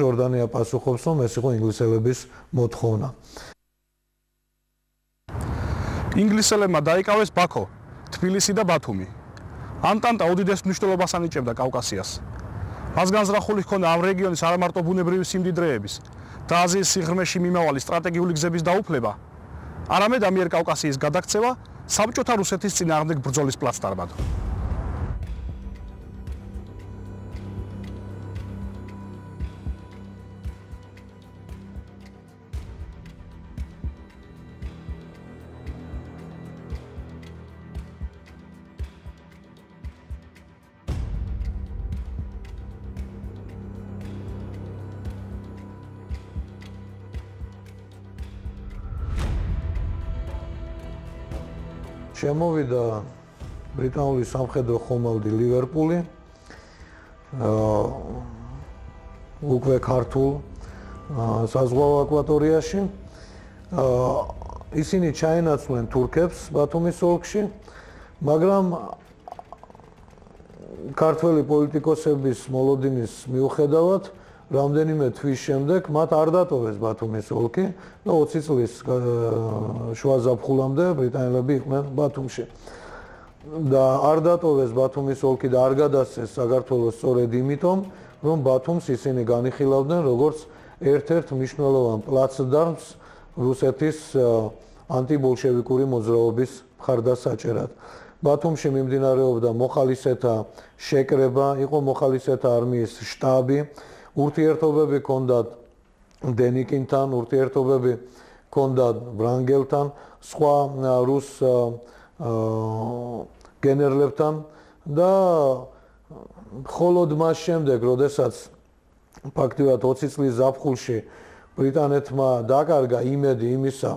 [SPEAKER 6] ჟორდანია პასუხობს, რომ ეს იყო ინგლისელების მოთხოვნა.
[SPEAKER 7] ინგლისელებმა დაიკავეს ბაქო, თბილისი და ბათუმი. ანტანტა უდიდეს მნიშვნელობას ანიჭებდა კავკასიას. მას განზრახული ჰქონდა ამ რეგიონის არა მარტო ბუნებრივი სიმდიდრეების და აზიის სიღრმეში მიმავალი სტრატეგიული გზების დაუფლება, არამედ ამიერკავკასიის გადაქცევა საბჭოთა რუსეთის წინააღმდეგ ბრძოლის პლაცდარმად.
[SPEAKER 6] შემოვიდა ბრიტანული სამხედრო ხომალდი ლივერპული, უკვე ქართულ საზღვაო აკვატორიაში. ისინი ჩაენაცვლენ თურქებს ბათუმის ოლქში, მაგრამ ქართველი პოლიტიკოსების მოლოდინის მიუხედავად, რამდენიმე თვის შემდეგ მათ არ დატოვეს ბათუმის ოლქი და 20 წლის შუა ზაფხულამდე ბრიტანელები იყვნენ ბათუმში. და არ დატოვეს ბათუმის ოლქი და არ გადასცეს საქართველოს სწორედ იმიტომ, რომ ბათუმს ისინი განიხილავდნენ როგორც ერთ-ერთ მნიშვნელოვან პლაცდარმს რუსეთის ანტიბოლშევიკური მოძრაობის მხარდასაჭერად. ბათუმში მიმდინარეობდა მოხალისეთა შეკრება, იყო მოხალისეთა არმიის შტაბი, ურთიერთობები ჰქონდათ დენიკინთან, ურთიერთობები ჰქონდათ ვრანგელთან, სხვა რუს გენერლებთან და მხოლოდ მას შემდეგ, როდესაც ფაქტიურად 20 წლის ზაფხულში ბრიტანეთმა დაკარგა იმედი იმისა,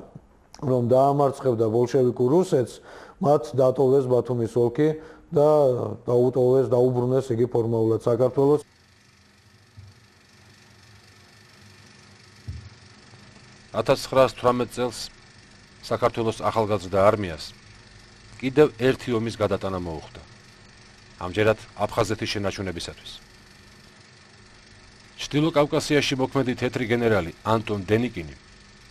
[SPEAKER 6] რომ დაამარცხებდა ბოლშევიკურ რუსეთს, მათ დატოვეს ბათუმის ოლქი და დაუტოვეს, დაუბრუნეს იგი ფორმალურად საქართველოს.
[SPEAKER 1] 1918 წელს საქართველოს ახალგაზრდა არმიას კიდევ ერთი ომის გადატანა მოუხდა. ამჯერად აფხაზეთის შენარჩუნებისათვის. ჩრდილო კავკასიაში მოქმედი თეთრი გენერალი ანტონ დენიკინი,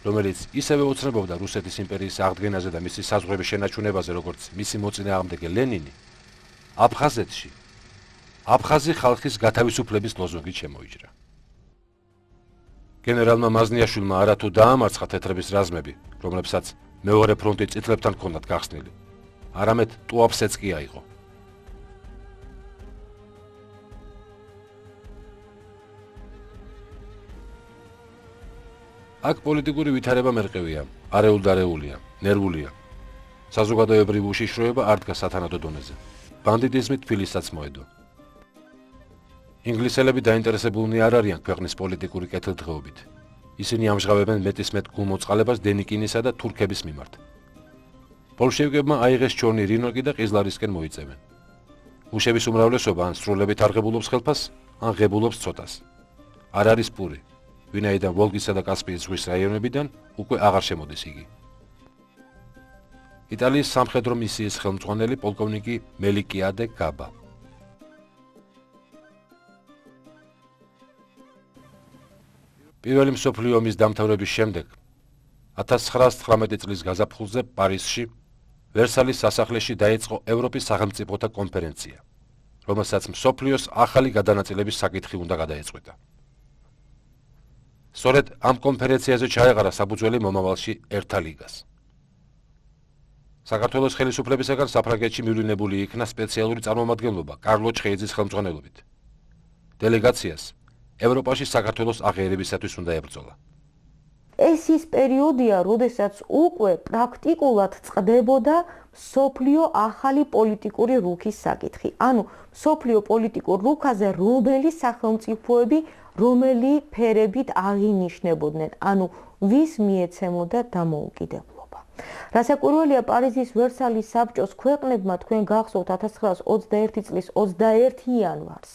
[SPEAKER 1] რომელიც ისევე ოცნებობდა რუსეთის იმპერიის აღდგენაზე და მისი საზღვრების შენარჩუნებაზე, როგორც მისი მოწინააღმდეგე ლენინი, აფხაზეთში აფხაზი ხალხის გათავისუფლების ლოზუნგით შემოიჭრა. გენერალმა მაზნიაშვილმა არათუ დაამარცხა თეთრების რაზმები, რომლებსაც მეორე ფრონტი წითლებთან ჰქონდათ გახსნილი, არამედ ტუაფსეც კი აიღო. აქ პოლიტიკური ვითარება მერყევია, არეულდარეულია, ნერვულია. საზოგადოებრივი უშიშროება არ დგას სათანადო დონეზე. ბანდიტიზმი თბილისაც მოედო. ინგლისელები დაინტერესებულნი არ არიან ქვეყნის პოლიტიკური კეთილდღეობით. ისინი ამჟღავებენ მეტისმეტ გულმოწყალებას დენიკინისა და თურქების მიმართ. ბოლშევიკებმა აიღეს ჩორნი რინოკი და ყიზლარისკენ მოიწევენ. მუშების უმრავლესობა ან სრულებით არღებულობს ხელფას, ან ღებულობს ცოტას. არ არის პური, ვინაიდან ვოლგისა და კასპიის ზღვის რაიონებიდან უკვე აღარ შემოდის იგი. იტალიის სამხედრო მისიის ხელმძღვანელი პოლკოვნიკი მელიკიადე გაბა. პირველი მსოფლიო ომის დამთავრების შემდეგ 1919 წლის გაზაფხულზე პარიზში ვერსალის სასახლეში დაიწყო ევროპის სახელმწიფოთა კონფერენცია, რომელსაც მსოფლიოს ახალი გადანაწილების საკითხი უნდა გადაეწყვეტა. სწორედ ამ კონფერენციაზე ჩაეყარა საბუძველი მომავალში ერთა ლიგას. საქართველოს ხელისუფლებისაგან საფრანგეთში მივლინებული იქნა სპეციალური წარმომადგენლობა კარლო ჩხეიძის ხელმძღვანელობით. დელეგაციას ევროპაში საქართველოს აღიარებისათვის უნდა ებრძოლა.
[SPEAKER 5] ეს ის პერიოდია, როდესაც უკვე პრაქტიკულად წყდებოდა სოფლიო ახალი პოლიტიკური რუქის საკითხი. ანუ სოფლიო პოლიტიკურ რუქაზე რომელი სახელმწიფოები, რომელი ფერებით აღინიშნებოდნენ, ანუ ვის მიეცემოდა დამოუკიდებლობა. რასაკვირველია, პარიზის ვერსალის საბჭოს ქვეყნებმა თქვენ გახსოვთ 1921 წლის 21 იანვარს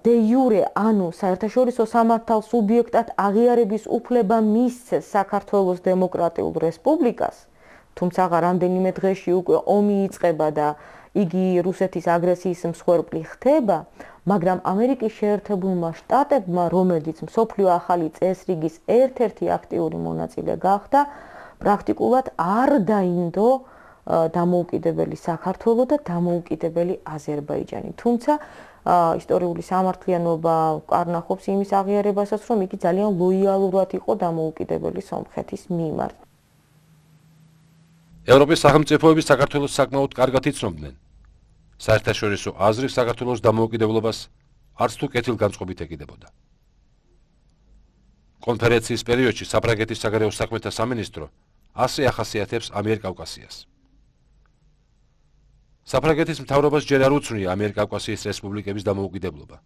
[SPEAKER 5] დე იურე, ანუ საერთაშორისო სამართალ სუბიექტად აღიარების უფლება მისცეს საქართველოს დემოკრატიულ რესპუბლიკას, თუმცა რამდენიმე დღეში უკვე ომი იწყება და იგი რუსეთის აგრესიის მსხვერპლი ხდება, მაგრამ ამერიკის შეერთებულმა შტატებმა, რომელიც მსოფლიო ახალი წესრიგის ერთ-ერთი აქტიური მონაწილე გახდა, პრაქტიკულად არ დაინდო დამოუკიდებელი საქართველო და დამოუკიდებელი აზერბაიჯანი. თუმცა ისტორიული სამართლიანობა კარნახობს იმის აღიარებასაც, რომ იგი ძალიან ლოიალურად იყო დამოუკიდებელი სომხეთის მიმართ.
[SPEAKER 1] ევროპის სახელმწიფოები საქართველოს საკმაოდ კარგად იცნობდნენ. საერთაშორისო აზრი საქართველოს დამოუკიდებლობას არც თუ კეთილგანწყობით ეკიდებოდა. კონფერენციის პერიოდში საფრანგეთის საგარეო საქმეთა სამინისტრო ასე ახასიათებს ამიერკავკასიას. საფრანგეთის მთავრობას ჯერ არ უცნია ამიერკავკასიის რესპუბლიკების დამოუკიდებლობა.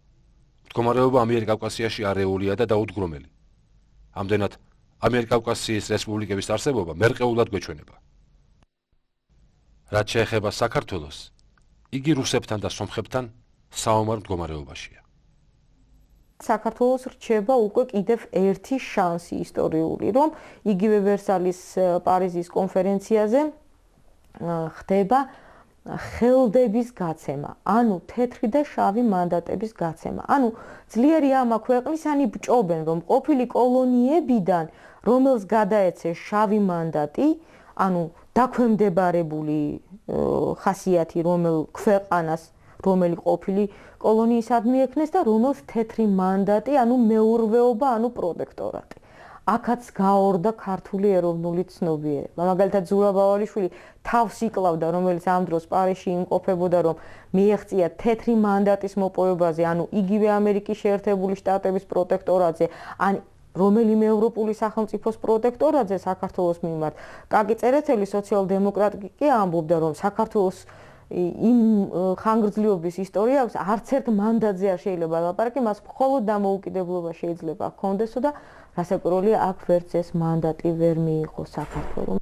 [SPEAKER 1] მდგომარეობა ამიერკავკასიაში არეულია და დაუდგრომელი. ამდენად ამიერკავკასიის რესპუბლიკების არსებობა მერყეულად გვეჩვენება. რაც შეეხება საქართველოს, იგი რუსებთან და სომხებთან საომარ მდგომარეობაშია.
[SPEAKER 5] საქართველოს რჩება უკვე კიდევ ერთი შანსი ისტორიული, რომ იგივე ვერსალის პარიზის კონფერენციაზე ხდება ხელდების გაცემა, ანუ თეთრი და შავი მანდატების გაცემა. ანუ ძლიერი ამა ქვეყნისანი ბჭობენ, რომ ყოფილი კოლონიებიდან, რომელს გადაეცეს შავი მანდატი, ანუ დაქვემდებარებული ხასიათი რომელ ქვეყანას, რომელი ყოფილი კოლონიისადმი ექნეს და რომელს თეთრი მანდატი, ანუ მეურვეობა, ანუ პროტექტორატი. აქაც გაორდა ქართული ეროვნული ცნობიერება. მაგალითად ზურაბ ავალიშვილი თავს იკლავდა, რომელიც ამ დროს პარიზში იმყოფებოდა, რომ მიეღწია თეთრი მანდატის მოპოვებაზე, ანუ იგივე ამერიკის შეერთებული შტატების პროტექტორატზე, ან რომელიმე ევროპული სახელმწიფოს პროტექტორატზე საქართველოს მიმართ. კაკი წერეთელი სოციალ-დემოკრატი კი ამბობდა, რომ საქართველოს იმ ხანგრძლივობის ისტორია აქვს, არც ერთ მანდატზე არ შეიძლება ლაპარაკი, მას მხოლოდ დამოუკიდებლობა შეიძლება ჰქონდესო და რასაკვირველია, აქ ვერც ეს მანდატი ვერ მიიღო საქართველოს.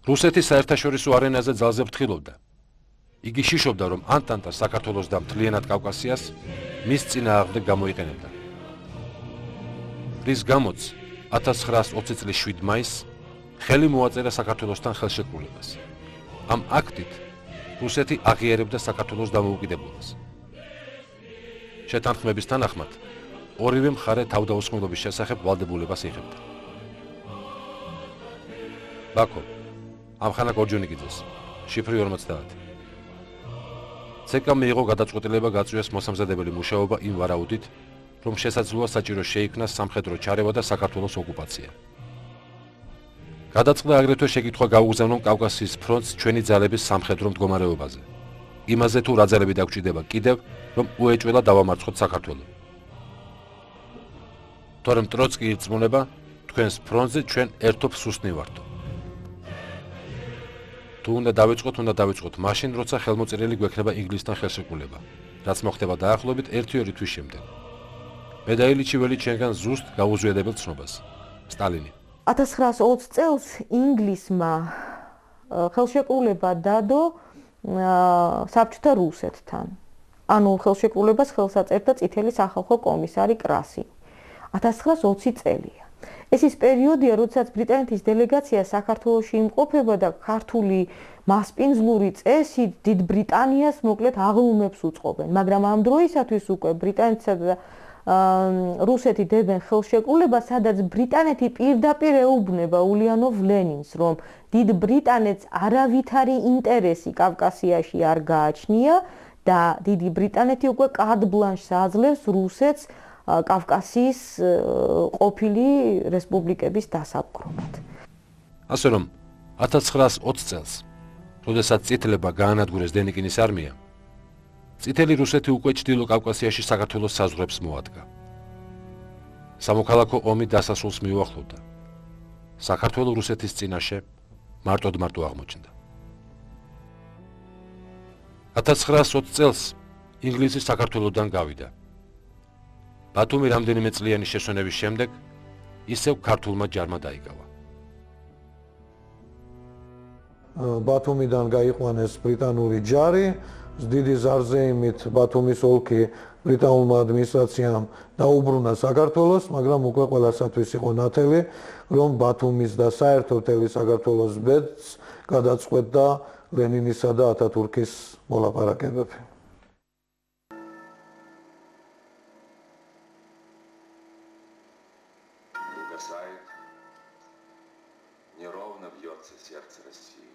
[SPEAKER 1] რუსეთის საერთაშორისო არენაზე ძალზე ფრთხილობდა. იგი შიშობდა, რომ ანტანტა საქართველოს და მთლიანად კავკასიას მის წინააღმდეგ გამოიყენებდა. რის გამოც 1920 წლის 7 მაისს ხელი მოაწერა საქართველოსთან ხელშეკრულებას. ამ აქტით რუსეთი აღიარებდა საქართველოს დამოუკიდებლობას. შეთანხმების თანახმად ორივე მხარე თავდაუსხმელობის შესახებ ვალდებულებას იღებდა. ბაქო, ამხანაგ ორჯონიკიძეს, შიფრი 50. ცეკამ მიიღო გადაწყვეტილება გაწვიოს მოსამზადებელი მუშაობა იმ ვარაუდით, რომ შესაძლოა საჭირო შეიქმნას სამხედრო ჩარევა და საქართველოს ოკუპაცია. გადაწყდა აგრეთვე შეკითხვა გაუგზავნონ კავკასიის ფრონტს ჩვენი ძალების სამხედრო მდგომარეობაზე. იმაზე თუ რა ძალები დაგჭირდება კიდევ, რომ უეჭველა დავამარცხოთ საქართველო. თორემ ტროცკი ირწმუნება, თქვენს ფრონტზე ჩვენ ერთობ სუსტნი ვართო. თუ უნდა დავიწყოთ მაშინ, როცა ხელმოწერილი გვექნება ინგლისთან ხელშეკრულება, რაც მოხდება დაახლოებით 1-2 თვის შემდეგ. მე და ილიჩი ველი ჩვენგან ზუსტ გაუზვიადებელ ცნობას. სტალინი
[SPEAKER 5] 1920 წელს ინგლისმა ხელშეკრულება დადო საბჭოთა რუსეთთან. ანუ ხელშეკრულებას ხელს აწერდა წითელი სახალხო კომისარი კრასი. 1920 წელია. ეს ის პერიოდია, როდესაც ბრიტანეთის დელეგაცია საქართველოში იმყოფება და ქართული მასპინძლური წესით დიდ ბრიტანიას მოკლედ აღლუმებს უწყობენ, მაგრამ ამ დროისათვის უკვე ბრიტანეთსა და რუსეთი დებენ ხელშეკრულებას, სადაც ბრიტანეთი პირდაპირ ეუბნება ულიანოვ ლენინს, რომ დიდ ბრიტანეთს არავითარი ინტერესი კავკასიაში არ გააჩნია და დიდი ბრიტანეთი უკვე კარტ ბლანშს აძლევს რუსეთს კავკასიის ყოფილი რესპუბლიკების დასაპყრობად.
[SPEAKER 1] ასე რომ 1920 წელს, როდესაც წითლებმა გაანადგურეს დენიკინის არმია, წითელი რუსეთი უკვე ჩრდილო კავკასიაში საქართველოს საზღვრებს მოადგა. სამოქალაქო ომი დასასრულს მიუახლოვდა. საქართველო რუსეთის წინაშე მარტოდ აღმოჩნდა. 1920 წელს ინგლისი საქართველოდან გავიდა. ბათუმი რამდენიმე წლიანი შესვენების შემდეგ ისევ ქართულმა ჯარმა დაიკავა.
[SPEAKER 6] ბათუმიდან გაიყვანეს ბრიტანული ჯარი, დიდი ზარზეიმით ბათუმის ოლქი ბრიტანულმა ადმინისტრაციამ დაუბრუნა საქართველოს, მაგრამ უკვე ყველასათვის იყო ნათელი, რომ ბათუმის და საერთოდ მთელი საქართველოს ბედს გადაწყვეტდა ლენინისა და ათათურქის მოლაპარაკებები.
[SPEAKER 8] Неровно бьется сердце России.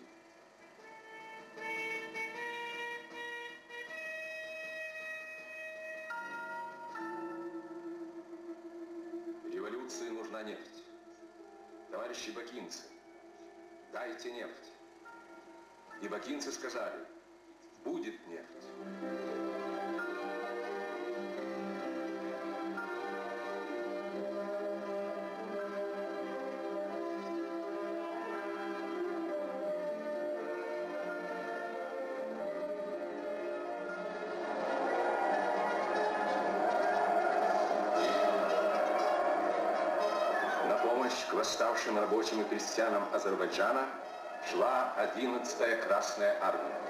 [SPEAKER 8] Революции нужна нефть. Товарищи бакинцы, дайте нефть. И бакинцы сказали, будет нефть. К восставшим рабочим и крестьянам Азербайджана шла 11-я Красная Армия.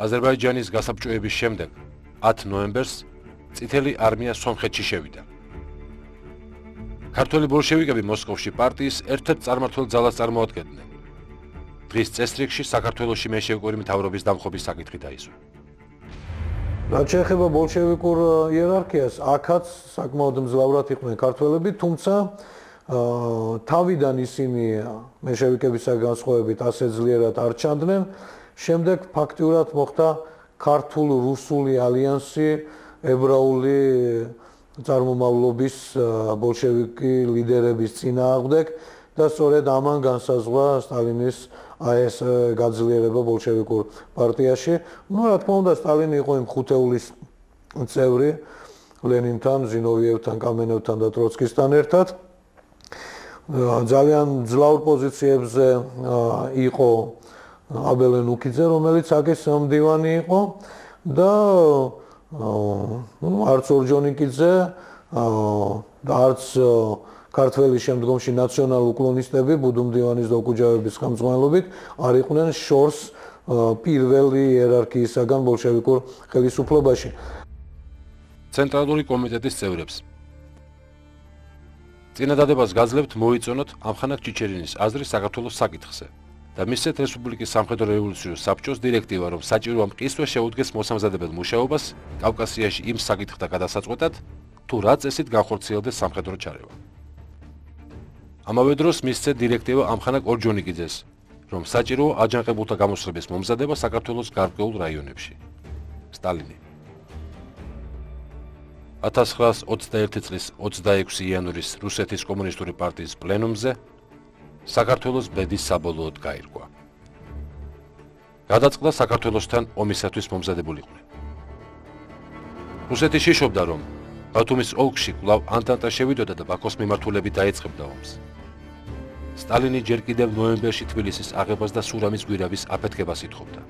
[SPEAKER 1] აზერბაიჯანის გასაბჭოების შემდეგ 10 ნოემბერს წითელი არმია სომხეთში შევიდა. ქართველი ბოლშევიკები მოსკოვში პარტიის ერთ-ერთ წარმმართველ ძალას წარმოადგენდნენ. დღის წესრიგში საქართველოში მეშევიკური მთავრობის დამხობის საკითხი დაისვა.
[SPEAKER 6] რაც შეეხება ბოლშევიკურ იერარქიას, აქაც საკმაოდ მძლავრად იყვნენ ქართველები, თუმცა თავიდან ისინი მეშევიკებისაგან განსხვავებით ასე ძლიერად არ ჩანდნენ. შემდეგ ფაქტიურად მოხდა ქართულ-რუსული ალიანსი ებრაული წარმომავლობის ბოლშევიკი ლიდერების წინააღმდეგ და სწორედ ამან განსაზღვრა სტალინის ეს გაძლიერება ბოლშევიკურ პარტიაში. რა თქმა უნდა, სტალინი იყო იმ ხუთეულის წევრი ლენინთან, ზინოვიევთან, კამენევთან და ტროცკისთან ერთად. ძალიან მძლავრ პოზიციებზე იყო აბელენ უკიძე, რომელიც აქის მდივანი იყო და არც ორჯონიკიძე და არც ქართველი შემდგომში ნაციონალ-უკლონისტები ბუდუმდივანის და ოკუჯავების ხელმძღვანელობით არ იყვნენ შორს პირველი იერარქიისაგან ბოლშევიკურ ხელისუფლებაში.
[SPEAKER 1] ცენტრალური კომიტეტის წევრებს წინადადებას გაძლევთ მოიწონოთ ამხანაგ ჩიჩერინის აზრი საქართველოს საკითხზე და მისცეთ რესპუბლიკის სამხედრო რევოლუციურ საბჭოს დირექტივა, რომ საჭიროა მყისვე შეუდგეს მოსამზადებელ მუშაობას კავკასიაში იმ საკითხთა გადასაწყვეტად, თუ რა წესით განხორციელდეს სამხედრო ჩარევა. ამავე დროს მისცეთ დირექტივა ამხანაგ ორჯონიკიძეს, რომ საჭიროა აჯანყებულთა გამოსვლების მომზადება საქართველოს გარკვეულ რაიონებში. სტალინი 1921 წლის 26 იანვრის რუსეთის კომუნისტური პარტიის პლენუმზე საქართველოს ბედის საბოლოოდ გაირკვა. გადაწყდა საქართველოსთან ომისათვის მომზადებულიყვნენ. რუსეთი შიშობდა, რომ ბათუმის ოლქში კვლავ ანტანტა შევიდოდა და ბაქოს მიმართულებით დაეწყებდა ომს. სტალინი ჯერ კიდევ ნოემბერში თბილისის აღებას და სურამის გვირავის აფეთქებას ითხოვდა.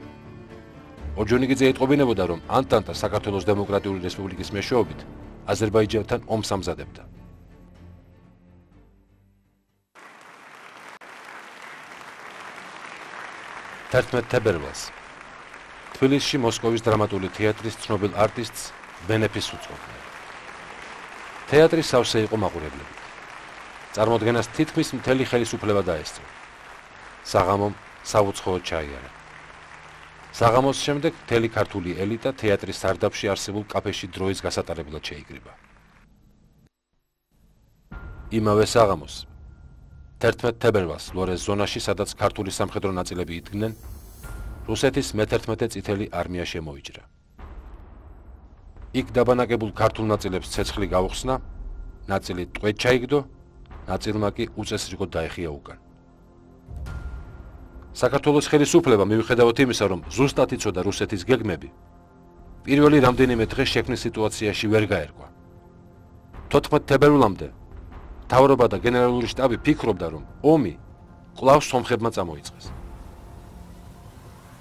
[SPEAKER 1] ორჯონიკიძე ეტყობინებოდა, რომ ანტანტა საქართველოს დემოკრატიული რესპუბლიკის მეშვეობით აზერბაიჯანთან ომს ამზადებდა. თებერვალს თბილისში მოსკოვის დრამატული თეატრის ცნობილ არტისტს ბენეფისს უწყობდნენ. თეატრი სავსე იყო მაყურებლებით. წარმოადგენას თითქმის მთელი ხელისუფლება დაესწრო. საღამომ საუცხოოდ ჩაიარა. საღამოს შემდეგ მთელი ქართული ელიტა თეატრის სარდაფში არსებულ კაფეში დროის გასატარებლად შეიკრიბა. იმავე საღამოს 11 თებერვალს ლორეს ზონაში, სადაც ქართული სამხედრო ნაწილები იდგნენ, რუსეთის მე-11 წითელი არმია შემოიჭრა. იქ დაბანაკებულ ქართულ ნაწილებს ცეცხლი გაუხსნა, ნაწილი ტყვედ ჩაიგდო, ნაწილმა კი უწესრიგოდ დაეხია უკან. საქართველოს ხელისუფლება, მიუხედავად იმისა, რომ ზუსტად იცოდა რუსეთის გეგმები, პირველი რამდენიმე დღე შექმნის სიტუაციაში ვერ გაერკვა. 14 თებერვალამდე მთავრობა და გენერალური შტაბი ფიქრობდა, რომ ომი კვლავ სომხებმა წამოიწყეს.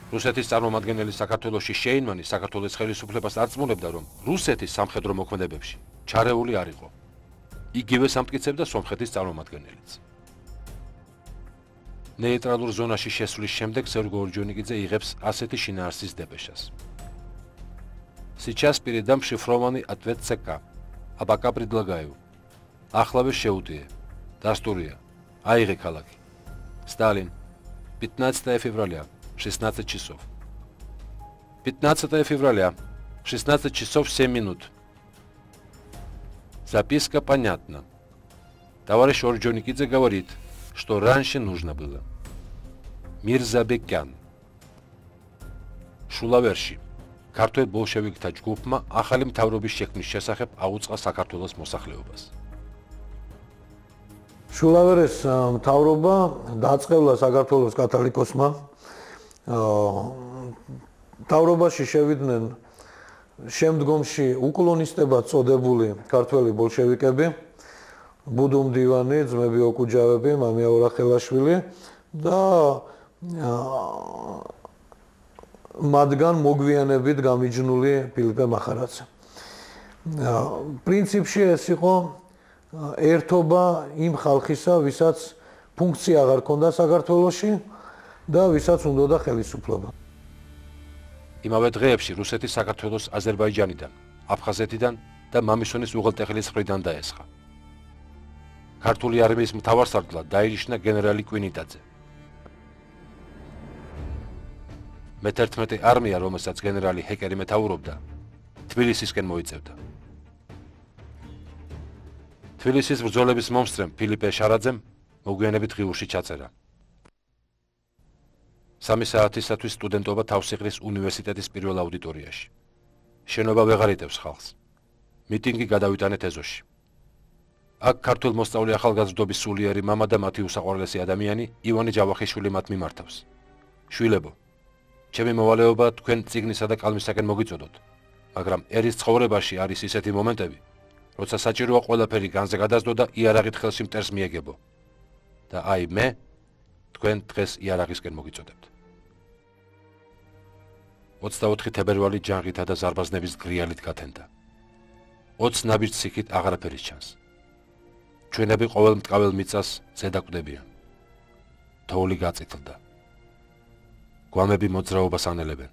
[SPEAKER 1] რუსეთის წარმომადგენელი საქართველოში შეინმანი საქართველოს ხელისუფლებას აწმუნებდა, რომ რუსეთის სამხედრო მოქმედებებში ჩარეული არ იყო. იგივე სამტკიცებდა სომხეთის წარმომადგენელიც. ნეიტრალურ ზონაში შესვლის შემდეგ სერგო ორჯონიკიძე იღებს ასეთი შინაარსის депешას. Сейчас передам шифрованный ответ ЦК. А пока предлагаю. Ახლავე შეუტიე. Დასტურია. აიღე ქალაქი. Сталин. 15 февраля, 16 часов. 15 февраля, 16 часов 7 минут. Записка понятна. Товарищ Орджоникидзе говорит, что раньше нужно было. Мирзабекян. Шулавერში. ქართველ ბოლშევიკთა ჯგუფმა ახალი მთავრობის შექმნის შესახებ აუწყა საქართველოს მოსახლეობას.
[SPEAKER 6] შულავერის მთავრობა დაწყევლა საქართველოს კათოლიკოსმა. მთავრობაში შევიდნენ შემდგომში უკლონისტებად წოდებული ქართველი ბოლშევიკები, ბუდუმდივანი, ძმები ოკუჯავები, მამია ორახელაშვილი და მათგან მოგვიანებით გამიჯნული ფილიპე მახარაძე. პრინციპში ეს იყო ერთობა იმ ხალხისა, ვისაც ფუნქცია აღარ ჰქონდა საქართველოში და ვისაც უნდოდა ხელისუფლება.
[SPEAKER 1] იმავე დღეებში რუსეთის საქართველოს აზერბაიჯანიდან, აფხაზეთიდან და მამისონის უღელტეხილის მხრიდან დაესხა. ქართული არმიის მთავარსარდლად დაინიშნა გენერალი კვინიტაძე. მე-11 არმია, რომელსაც გენერალი ჰეკერი მეთაურობდა, თბილისისკენ მოიწევდა. თბილისის ბრძოლების მომსწრემ ფილიპე შარაძემ მოგვიანებით ღიურში ჩაწერა. 3 საათისათვის სტუდენტობა თავს იყრის უნივერსიტეტის პირველ აუდიტორიაში. შენობა ვეღარ იტევს ხალხს. მიტინგი გადავიტანეთ ეზოში. აქ ქართულ მოსწავლე ახალგაზრდობის სულიერი მამა და მათი უსაყვარლესი ადამიანი ივანე ჯავახიშვილი მათ მიმართავს. შვილებო, ჩემი მოვალეობა თქვენ წიგნისა და კალმისაკენ მოგიწოდოთ, მაგრამ ერის ცხოვრებაში არის ისეთი მომენტები, როცა საჭიროა ყველაფერი განზე გადასდო და იარაღით ხელში მტერს მიეგებო. და აი მე თქვენ დღეს იარაღისკენ მოგიწოდებთ. 24 თებერვალი ჯანღითა და ზარბაზნების გრიალით გათენდა. 20 ნაბიჯ ციხით აღარაფერი ჩანს. ჩვენები ყოველ მტკაվել მიწას ზედაკვდებიან. თოვლი გაწითლდა. გვამები მოძრაობას ანელებენ.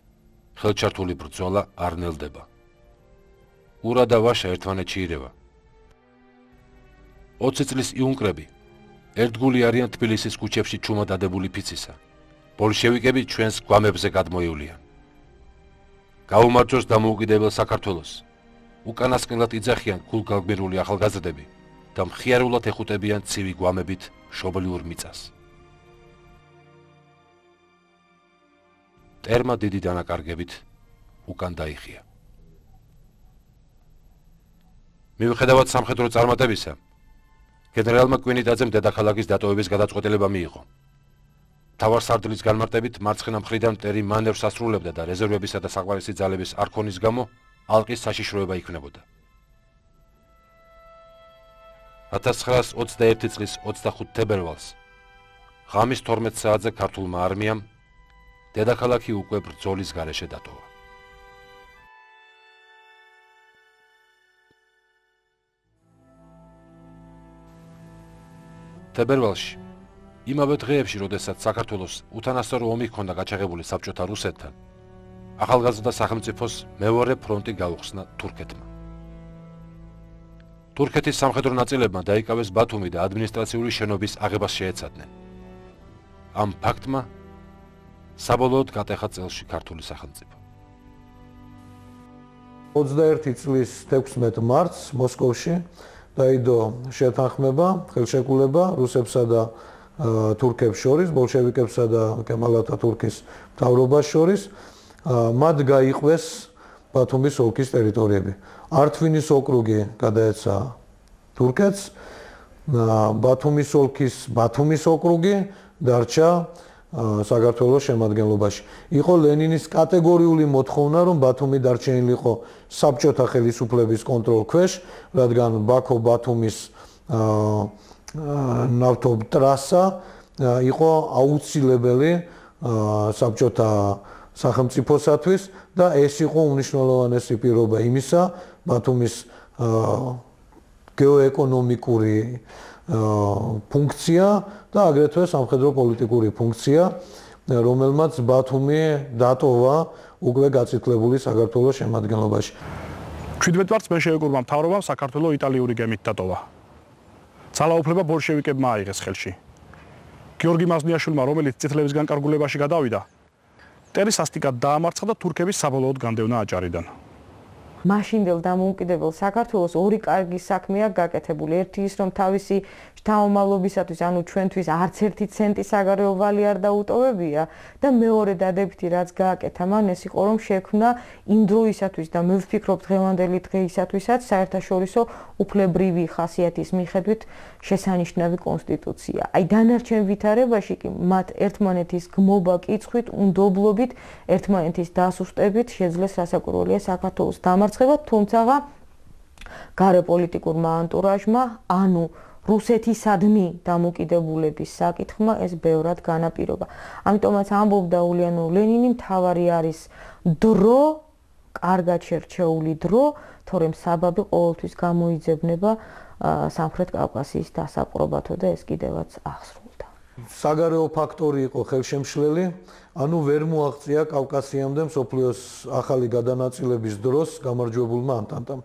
[SPEAKER 1] ხელჩართული ბრძოლა არ ნელდება. ურა და ვაშა ერთმანეთში ირევა. 20 წლის იუნკრები ერთგული არიან თბილისის ქუჩებში ჩუმად ადებული ფიცისა. ბოლშევიკები ჩვენს გვამებზე გადმოივლიან. გაუმარჯოს დამოუკიდებელ საქართველოს. უკანასკნელად იძახიან გულგალგმირული ახალგაზრდები და მხიარულად ეხუტებიან ცივი გვამებით მშობლიურ მიწას. ტერმა დიდი დანაკარგებით უკან დაიხია. მიუხედავად სამხედრო წარმატებისა, გენერალმა კვინიტაძემ დედაქალაქის დატოვების გადაწყვეტილება მიიღო. მთავარსარდლის განმარტებით მარცხენა მხრიდან მტერი მანევრს ასრულებდა და რეზერვებისა და საყვარესი ძალების არ ქონის გამო ალყის საშიშროება იქნებოდა. 1921 წლის 25 თებერვალს ღამის 12 საათზე ქართულმა არმიამ დედაქალაქი უკვე ბრძოლის გარეშე დატოვა. თებერვალში, იმავე დღეებში, როდესაც საქართველოს უთანასწორო ომი ჰქონდა გაჩაღებული საბჭოთა რუსეთთან, ახალგაზრდა სახელმწიფოს მეორე ფრონტი გაუხსნა თურქეთმა. თურქეთის სამხედრო ნაწილებმა დაიკავეს ბათუმი და ადმინისტრაციული შენობის აღებას შეეცადნენ. ამ ფაქტმა საბოლოოდ გატეხა წელში ქართული სახელმწიფო.
[SPEAKER 6] 21 წლის 16 მარტს მოსკოვში დაიდო შეთანხმება, ხელშეკრულება რუსებსა და თურქებს შორის, ბოლშევიკებსა და კემალ ათათურქის მთავრობას შორის, მათ გაიყვეს ბათუმის ოლქის ტერიტორიები. ართვინის ოკრუგი გადაეცა თურქეთს, ბათუმის ოლქის ბათუმის ოკრუგი დარჩა საქართველოს შემადგენლობაში. იყო ლენინის კატეგორიული მოთხოვნა, რომ ბათუმი დარჩენილიყო საბჭოთა ხელისუფლების კონტროლ ქვეშ, რადგან ბაქო-ბათუმის ნავთობტრასა იყო აუცილებელი საბჭოთა სახელმწიფოსათვის და ეს იყო უნიშნელოვანესი პირობა იმისა, ბათუმის გეოეკონომიკური ფუნქცია და აგრეთვე სამხედრო პოლიტიკური ფუნქცია, რომელმაც ბათუმი დატოვა უკვე გაწითლებული საქართველოს შემადგენლობაში.
[SPEAKER 7] 17 მარტს მენშევიკურმა მთავრობამ საქართველოს იტალიური გემით დატოვა. ძალაუფლება ბოლშევიკებმა აიღეს ხელში. გიორგი მაზნიაშვილმა, რომელიც წითლების განკარგულებაში გადავიდა, მტერი სასტიკად დაამარცხა და თურქების საბოლოოდ განდევნა აჭარიდან.
[SPEAKER 5] მაშინდელ დამოუკიდებელ საქართველოს ორი კარგი საქმეა გაკეთებული. ერთი ის, რომ თავისი შთამომავლობისათვის, ანუ ჩვენთვის არც ერთი ცენტი საგარეო ვალი არ დაუტოვებია და მეორე დადებითი რაც გააკეთა მან ეს იყო, რომ შექმნა იმ დროისათვის და მე ვფიქრობ დღევანდელი დღეისათვისაც საერთაშორისო უფლებრივი ხასიათის მიხედვით შესანიშნავი კონსტიტუცია. აი დანარჩენ ვითარებაში კი მათ ერთმანეთის გმობა კითხვით, უნდობლობით, ერთმანეთის დასუსტებით შეძლეს რასაკვირველია საქართველოს დამარცხება, თუმცა გარეპოლიტიკურმა ანტურაჟმა, ანუ რუსეთისადმი დამოკიდებულების საკითხმა ეს ბევრად განაპირობა. ამიტომაც ამბობდა ულიანო ლენინი, მთავარი არის დრო, კარგად შერჩეული დრო, თორემ საბაბი ყოველთვის გამოიძებნება სამხრეთ კავკასიის დასაპყრობათო და ეს კიდევაც აღსრულდა.
[SPEAKER 6] საგარეო ფაქტორი იყო ხელშემშლელი, ანუ ვერ მოაღწია კავკასიამდე მსოფლიოს ახალი გადანაწილების დროს გამარჯვებულმა ანტანტამ.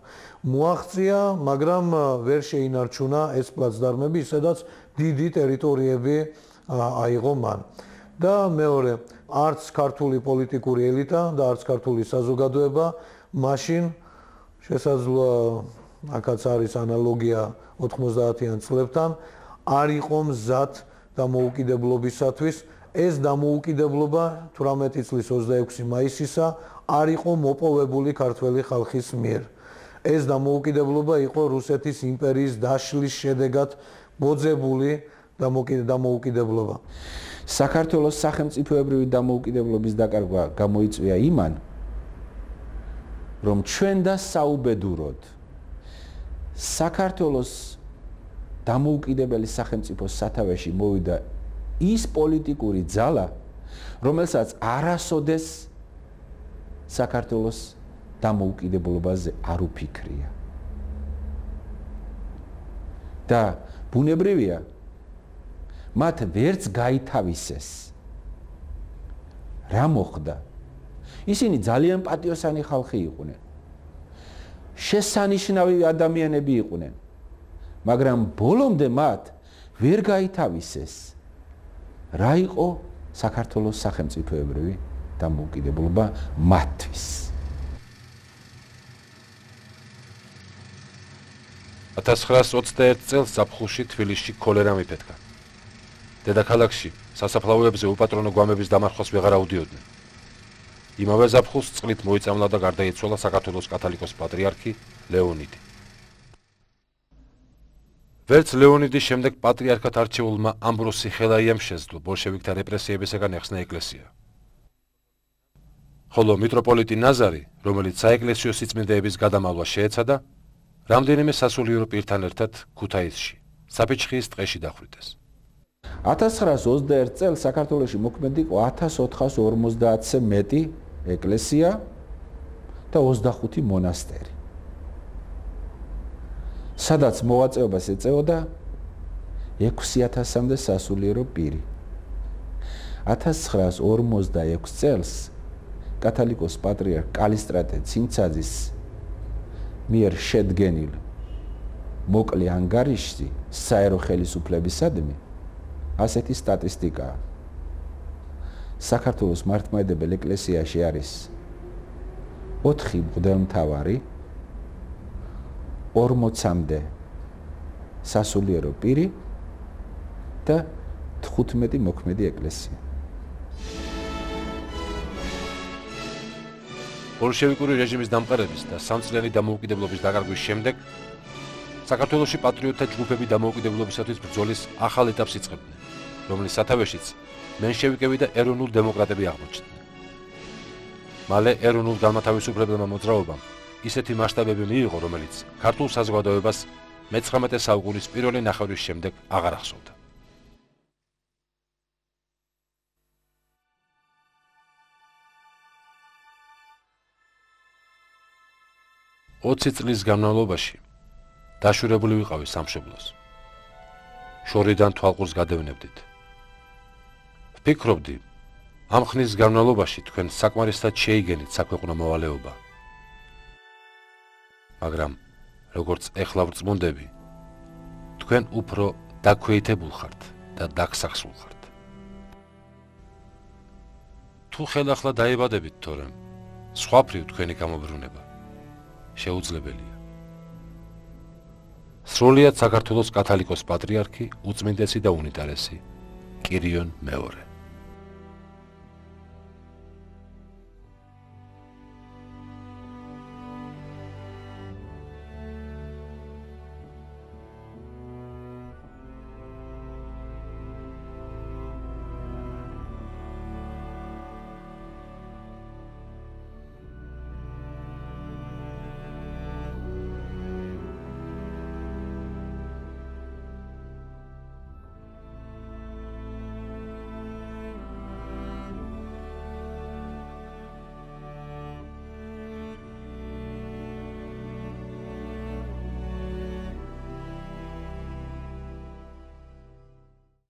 [SPEAKER 6] მოაღწია, მაგრამ ვერ შეინარჩუნა ეს პლაცდარმები, სადაც დიდი ტერიტორიები აიღო მან. და მეორე, არც ქართული პოლიტიკური ელიტა და არც ქართული საზოგადოება მაშინ შესაძლოა აქაც არის ანალოგია 90-იან წლებთან, არ იყო მზად დამოუკიდებლობისათვის. ეს დამოუკიდებლობა 18 წლის 26 მაისისა არ იყო მოპოვებული ქართველი ხალხის მიერ. ეს დამოუკიდებლობა იყო რუსეთის იმპერიის დაშლის შედეგად მოძებული დამოუკიდებლობა.
[SPEAKER 4] საქართველოს სახელმწიფოებრივი დამოუკიდებლობის დაკარგვა გამოიწვია იმან, რომ ჩვენ და საუბედუროდ საქართველოს დამოუკიდებელი სახელმწიფოს სათავეში მოვიდა ის პოლიტიკური ძალა, რომელსაც არასოდეს საქართველოს დამოუკიდებლობაზე არ უფიქრია. და ბუნებრივია, მათ ვერც გაითავისეს. რა მოხდა? ისინი ძალიან პატიოსანი ხალხი იყვნენ. შესანიშნავი ადამიანები იყვნენ. მაგრამ ბოლომდე მათ ვერ გაითავისეს. რა იყო საქართველოს სახელმწიფოებრივი დამოუკიდებლობა მათთვის?
[SPEAKER 1] 1921 წელს ზაფხულში თბილისში ქოლერა მიფეთქა. დედაქალაქში სასაფლაოებზე უპატრონო გვამების დამარხვას ვეღარ აუდიოდნენ. იმავე ზაფხულს წყლით მოიწამლა და გარდაიცვალა საქართველოს კათოლიკოს პატრიარქი ლეონიდი. ვერც ლეონიდის შემდეგ პატრიარქად არჩეულმა ამბროსი ხელაიამ შეძლო ბოლშევიკთა რეპრესიებისაგან ეხსნა ეკლესია. ხოლო მიტროპოლიტი ნაზარი, რომელიც საეკლესიო სიწმინდეების გადამალვა შეეცადა, რამდენიმე სასულიერო პირთან ერთად ქუთაისში, საფიჩხის ტყეში დახვრიტეს.
[SPEAKER 4] 1921 წელს საქართველოში მოქმედი იყო 1450-ზე მეტი ეკლესია და 25 მონასტერი. სადაც მოღვაწეობას ეწეოდა 6000-მდე სასულიერო პირი. 1946 წელს კათოლიკოს პატრიარქ კალისტრატე ცინცაძის მიერ შედგენილ მოკლე ანგარიში საერო ხელისუფლებისადმი ასეთი სტატისტიკაა. საქართველოს მართლმადიდებელ ეკლესიაში არის 4 მღვდელმთავარი, 40-მდე სასულიერო პირი და 15 მოქმედი ეკლესია.
[SPEAKER 1] ბოლშევიკური რეჟიმის დამყარების და სამწლიანი დამოუკიდებლობის დაკარგვის შემდეგ საქართველოში პატრიოტთა ჯგუფები დამოუკიდებლობისათვის ბრძოლის ახალ ეტაპს იწყებდნენ, რომლის სათავეშიც მენშევიკები და ეროვნულ დემოკრატები აღმოჩნდნენ. მალე ეროვნულ განმათავისუფლებელმა მოძრაობამ ისეთი მასშტაბები მიიღო, რომელიც ქართულ საზოგადოებას მე-19 საუკუნის პირველი ნახევრის შემდეგ აღარ ახსოვდა. ოცი წლის განმავლობაში დაშურებული ვიყავი სამშობლოს. შორიდან თვალყურს გადევნებდით. ვფიქრობდი, ამ ხნის განმავლობაში თქვენ საკმარისად შეიგენით საქვეყნო მოვალეობა. მაგრამ როგორც ეხლა ვრწმუნდები, თქვენ უფრო დაქვეითებულ ხართ და დაგსახსულ ხართ. თუ ხელახლა დაებადებით, თორემ სხვაფრით თქვენი გამობრუნება შეუძლებელია. სრულიად საქართველოს კათოლიკოს პატრიარქი, უწმინდესი და უნიტარესი კირიონ მეორე.